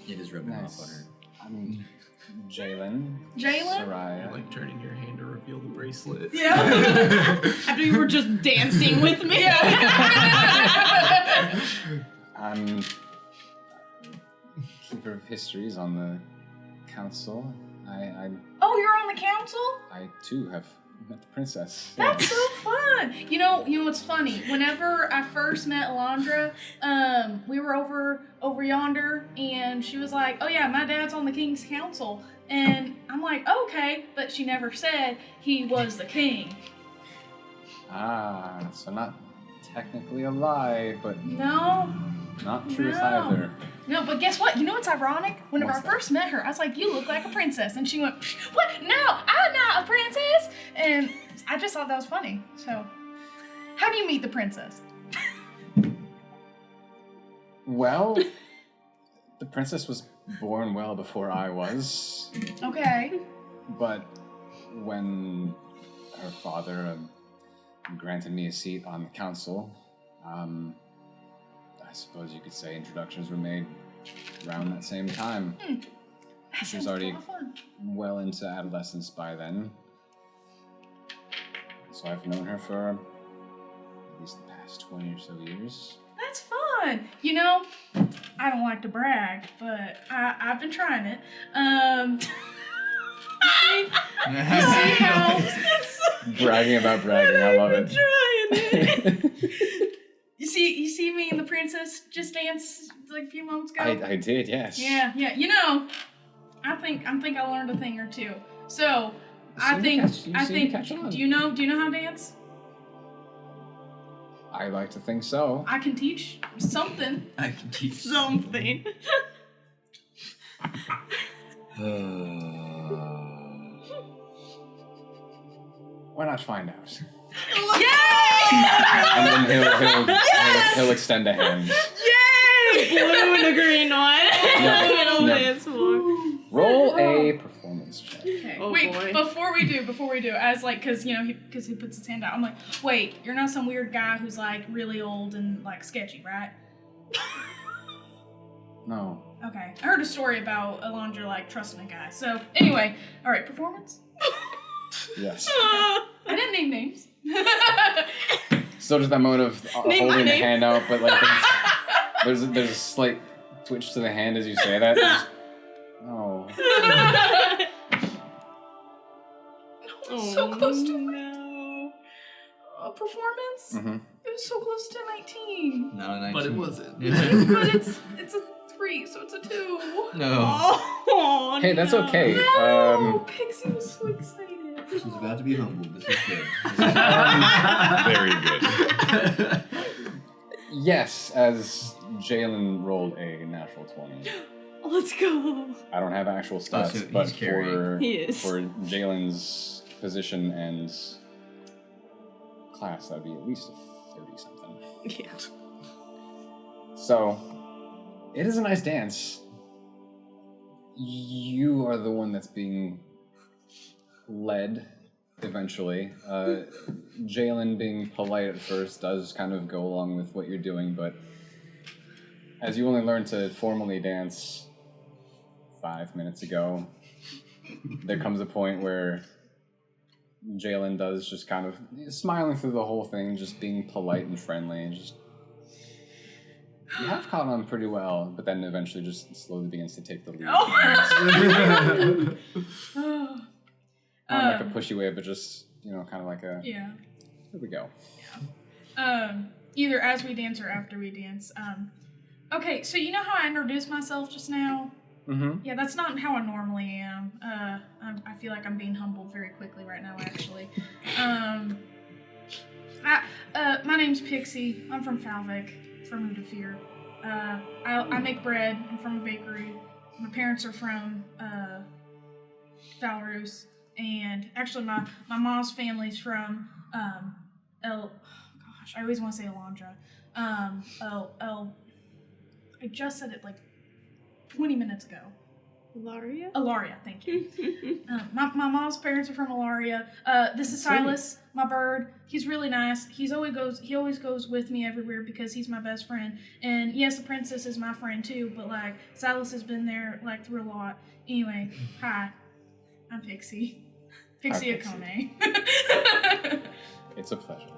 It is rubbing off on her. I'm Jalen. Jalen? You're Soraya. like turning your hand to reveal the bracelet. Yeah. After you were just dancing with me. I'm keeper of histories on the council. Oh, you're on the council? I too have met the princess. That's so fun. You know what's funny? Whenever I first met Elandra, we were over yonder, and she was like, "Oh yeah, my dad's on the king's council," and I'm like, "Okay," but she never said he was the king. Ah, so not technically a lie, but No, not truth No. either. no, but guess what? You know what's ironic? Whenever What's I that? first met her, I was like, "You look like a princess," and she went, "What? No, I'm not a princess." And I just thought that was funny. So, how do you meet the princess? Well, the princess was born well before I was, Okay. but when her father granted me a seat on the council, I suppose you could say introductions were made around that same time. That She was sounds already a lot of fun. well into adolescence by then. So I've known her for at least the past 20 or so years. That's fun. You know, I don't like to brag, but I've been trying it. You see how Bragging about bragging, I love it. you see me and the princess just dance like a few moments ago? I did, yes. Yeah. You know, I think I learned a thing or two. So You seem to catch on. do you know how to dance? I like to think so. I can teach something. I can teach Something. Why not find out? Yay! And then he'll extend a hand. Yay! Blue and a green one. Yeah. It'll Yeah. dance more. Roll a performance check. Okay. Oh, wait, boy. before we do, as like, cause you know, because he puts his hand out. I'm like, wait, you're not some weird guy who's like really old and like sketchy, right? No. Okay. I heard a story about Elandra like trusting a guy. So anyway, all right, performance. Yes. I didn't name names. So does that moment of Name my holding the name. hand out, but like there's a slight twitch to the hand as you say that. Just, oh. So close to no. a performance. Mm-hmm. It was so close to 19. Not a 19. But it wasn't. But it's a 3, so it's a 2. No. Oh, Hey, that's no. okay. No, Pixie was so excited. She's about to be humbled. This is good. Very good. Yes, as Jalen rolled a natural 20. Let's go. I don't have actual stats, so but he's carrying. He is. for Jalen's position and class, that'd be at least a 30-something. Yeah. So, it is a nice dance. You are the one that's being led eventually. Jalen, being polite at first, does kind of go along with what you're doing, but as you only learned to formally dance 5 minutes ago, there comes a point where Jalen does just kind of smiling through the whole thing, just being polite and friendly, and just you have caught on pretty well, but then eventually just slowly begins to take the lead. Not like a pushy way, but just, kind of like a, Yeah. here we go. Either as we dance or after we dance. Okay, so you know how I introduced myself just now? Mm-hmm. Yeah, that's not how I normally am. I feel like I'm being humbled very quickly right now, actually. My name's Pixie. I'm from Falvik, from Quenta'tir. I make bread. I'm from a bakery. My parents are from Valrus, and actually my mom's family's from I always want to say Elandra. I just said it like 20 minutes ago. Laria? Alaria, thank you. My mom's parents are from Alaria. This is Silas, my bird. He's really nice. He always goes with me everywhere because he's my best friend. And yes, the princess is my friend too, but like Silas has been there like through a lot. Anyway, hi. I'm Pixie. Pixie Hi, Pixie. Akone. It's a pleasure.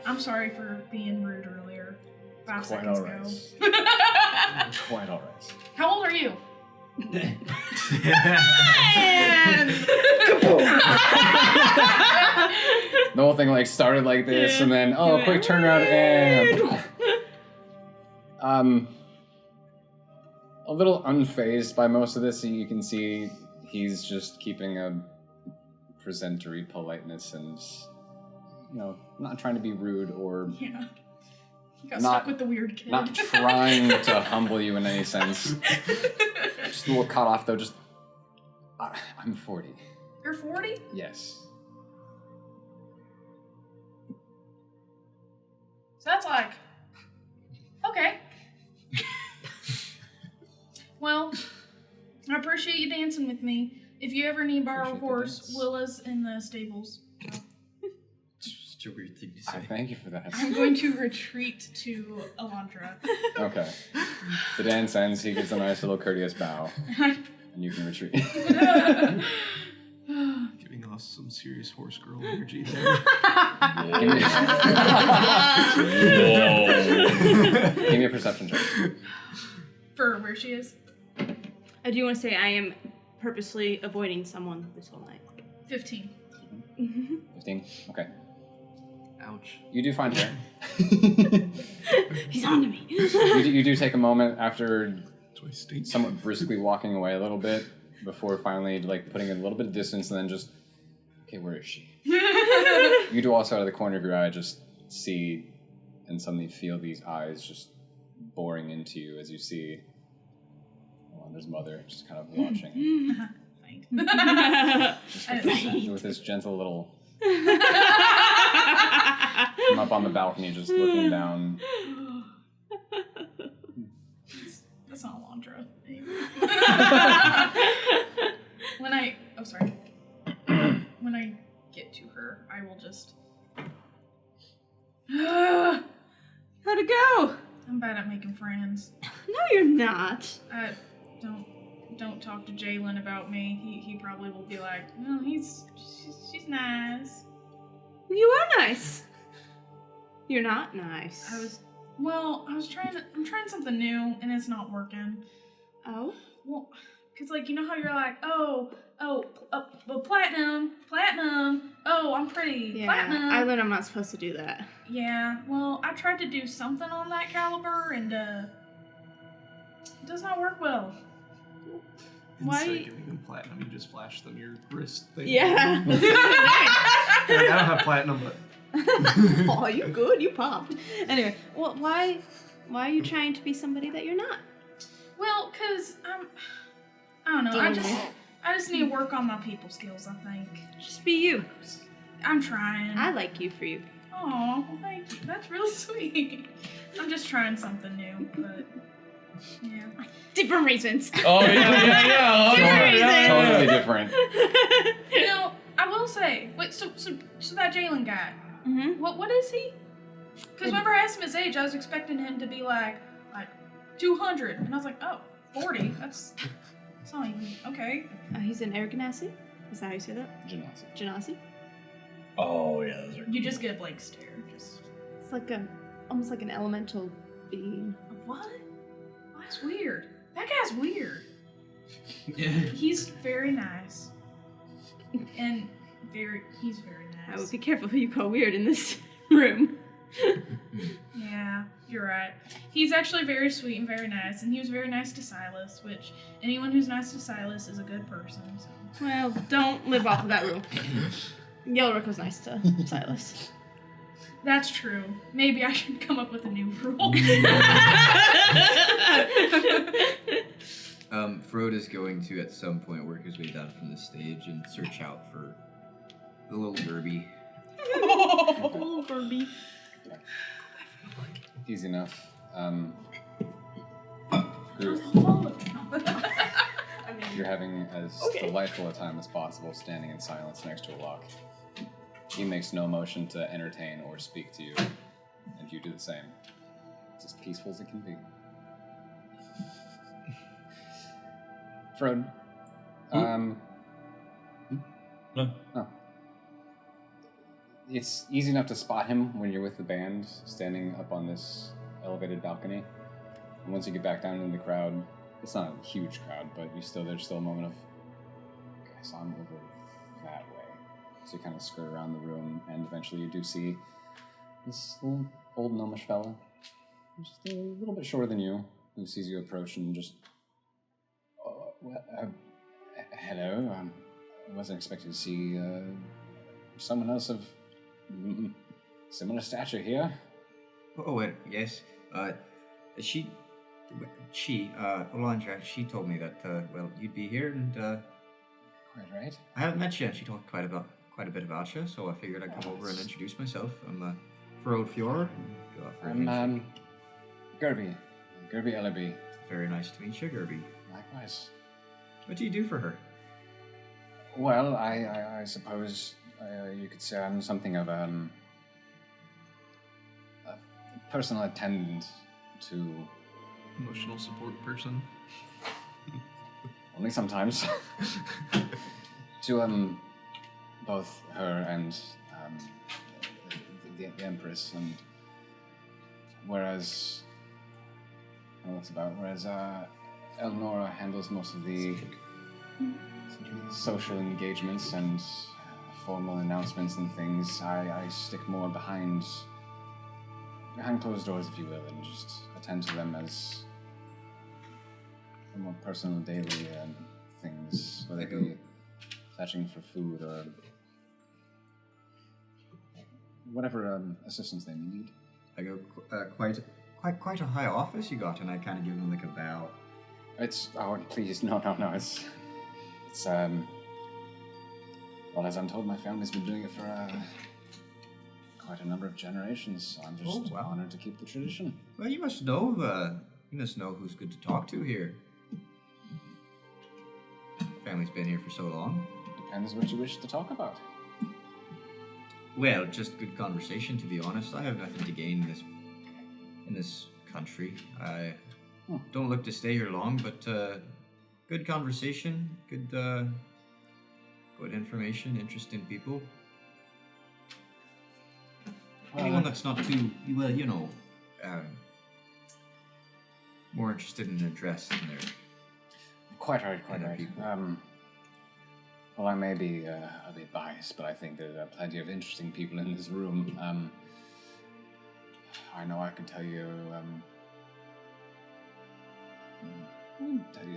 I'm sorry for being rude earlier. 5 Quite seconds all right. ago. Quite all right. How old are you? And The whole thing like started like this, Yeah. and then Yeah. quick turnaround, and a little unfazed by most of this. You can see he's just keeping a presentory politeness, and not trying to be rude or Yeah. You got Not- stuck with the weird kid. not trying to humble you in any sense. Just a little cut off though. Just I'm 40. You're 40? Yes. So that's like, okay. Well, I appreciate you dancing with me. If you ever need to borrow a Appreciate the horse, dance. Willa's in the stables. Such a weird thing to I say. thank you for that. I'm going to retreat to Elandra. Okay. The dance ends. He gives a nice little courteous bow, and you can retreat. Giving us some serious horse girl energy there. Give me a perception check. For where she is? I do want to say I am purposely avoiding someone this whole night. 15. 15. Okay. Ouch. You do find her. He's on to me. You do take a moment after That's why I stayed. somewhat briskly walking away a little bit before finally like putting a little bit of distance, and then just, okay, where is she? You do also out of the corner of your eye just see and suddenly feel these eyes just boring into you as you see Elandra's mother just kind of watching. Just with this gentle little come up on the balcony just looking down. That's not Elandra. When I get to her, I will just How'd it go? I'm bad at making friends. No, you're not. Don't talk to Jalen about me. He probably will be like, no, she's nice. You are nice. You're not nice. I'm trying something new and it's not working. Oh? Well, cause like, you know how you're like, platinum, oh, I'm pretty, Yeah, platinum. I learned I'm not supposed to do that. Yeah, well, I tried to do something on that caliber and, it does not work well. Why- Instead of giving them platinum, you just flash them your wrist thing. Yeah. Like, I don't have platinum, but... Oh, you good? You popped. Anyway, well, why are you trying to be somebody that you're not? Well, cause I don't know, I just need to work on my people skills, I think. Just be you. I'm trying. I like you for you. Oh, well, thank you. That's really sweet. I'm just trying something new, but yeah. Different reasons. Oh, yeah. Different reasons. Totally different. You know, I will say, wait, so that Jalen guy, Mm-hmm. what is he? Because whenever I asked him his age, I was expecting him to be like 200, and I was like, oh, 40. That's not even okay. He's an Argonasi? Is that how you say that? Genasi? Oh, yeah, those are You just get a blank stare. Just It's like almost like an elemental being. what? Oh, that's weird. That guy's weird. Yeah. He's very nice, and he's very nice. I would be careful who you call weird in this room. Yeah, you're right. He's actually very sweet and very nice, and he was very nice to Silas, which anyone who's nice to Silas is a good person, so. Well, don't live off of that rule. Yelric was nice to Silas. That's true. Maybe I should come up with a new rule. Frode is going to, at some point, work his way down from the stage and search out for the little Derby. Little Derby. Easy enough. You're having as delightful a time as possible standing in silence next to a lock. He makes no motion to entertain or speak to you, and you do the same. It's as peaceful as it can be. Fred, No. Oh. It's easy enough to spot him when you're with the band, standing up on this elevated balcony. And once you get back down into the crowd, it's not a huge crowd, but there's still a moment of, okay, I saw him over that way. So you kind of skirt around the room, and eventually you do see this little old gnomish fella, just a little bit shorter than you, who sees you approach and just, hello, I wasn't expecting to see someone else of similar stature here. Oh, yes. Elandra, she told me that, you'd be here, and, Quite right. I haven't met you, and she talked quite a bit about you, so I figured I'd come over and introduce myself. I'm, Frode Fjord. I'm, Gerby Ellerby. Very nice to meet you, Gerby. Likewise. What do you do for her? Well, I suppose you could say I'm something of a personal attendant to... Emotional support person. Only sometimes. To both her and the Empress, and whereas Elnora handles most of the social engagements and formal announcements and things, I stick more behind closed doors, if you will, and just attend to them as more personal daily things, whether it be fetching for food or whatever assistance they may need. I go, quite a high office you got, and I kind of give him like a bow. Please, no. It's well, as I'm told, my family's been doing it for quite a number of generations. So I'm just honored to keep the tradition. Well, you must know who's good to talk to here. Family's been here for so long. Depends what you wish to talk about. Well, just good conversation, to be honest. I have nothing to gain in this country. I don't look to stay here long, but good conversation, good information, interesting people. Anyone that's not too, more interested in their dress than their... Quite right. People. Well, I may be a bit biased, but I think there are plenty of interesting people in this room. I know I can tell you,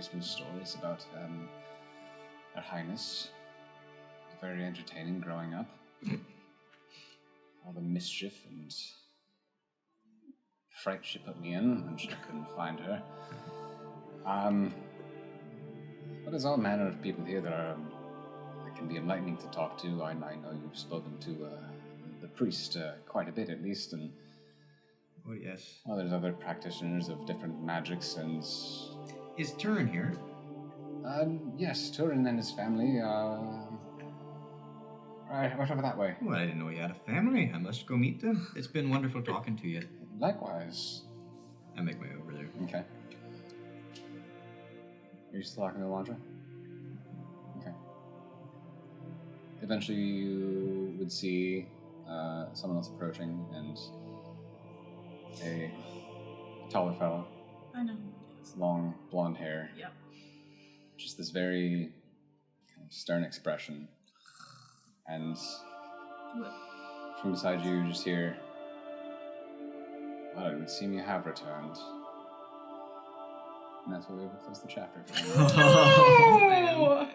some stories about Her Highness. It was very entertaining growing up. All the mischief and fright she put me in when she couldn't find her. But there's all manner of people here that can be enlightening to talk to. I know you've spoken to the priest quite a bit, at least, and oh yes. Well, there's other practitioners of different magics, and is Turin here? Yes, Turin and his family. Right over that way. Well, I didn't know you had a family. I must go meet them. It's been wonderful talking to you. Likewise. I make my way over there. Okay. Are you still talking to Elandra? Okay. Eventually you would see someone else approaching, and a taller fellow. I know. Long blonde hair. Yep. Just this very kind of stern expression. And from beside you, you just hear, well, it would seem you have returned. And that's where we will close the chapter. Oh!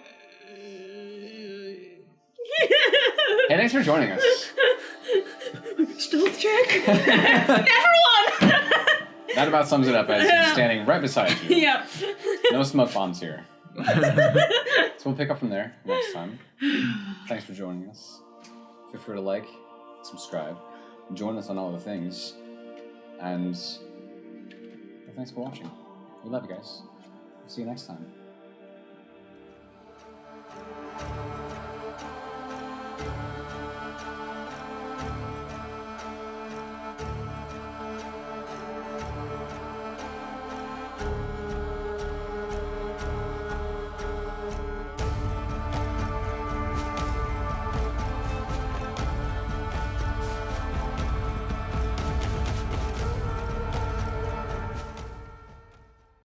Hey, thanks for joining us. Stealth check. Everyone. That about sums it up as he's standing right beside you. Yep. No smoke bombs here. So we'll pick up from there next time. Thanks for joining us. Feel free to like, subscribe, join us on all the things, and thanks for watching. We love you guys. See you next time.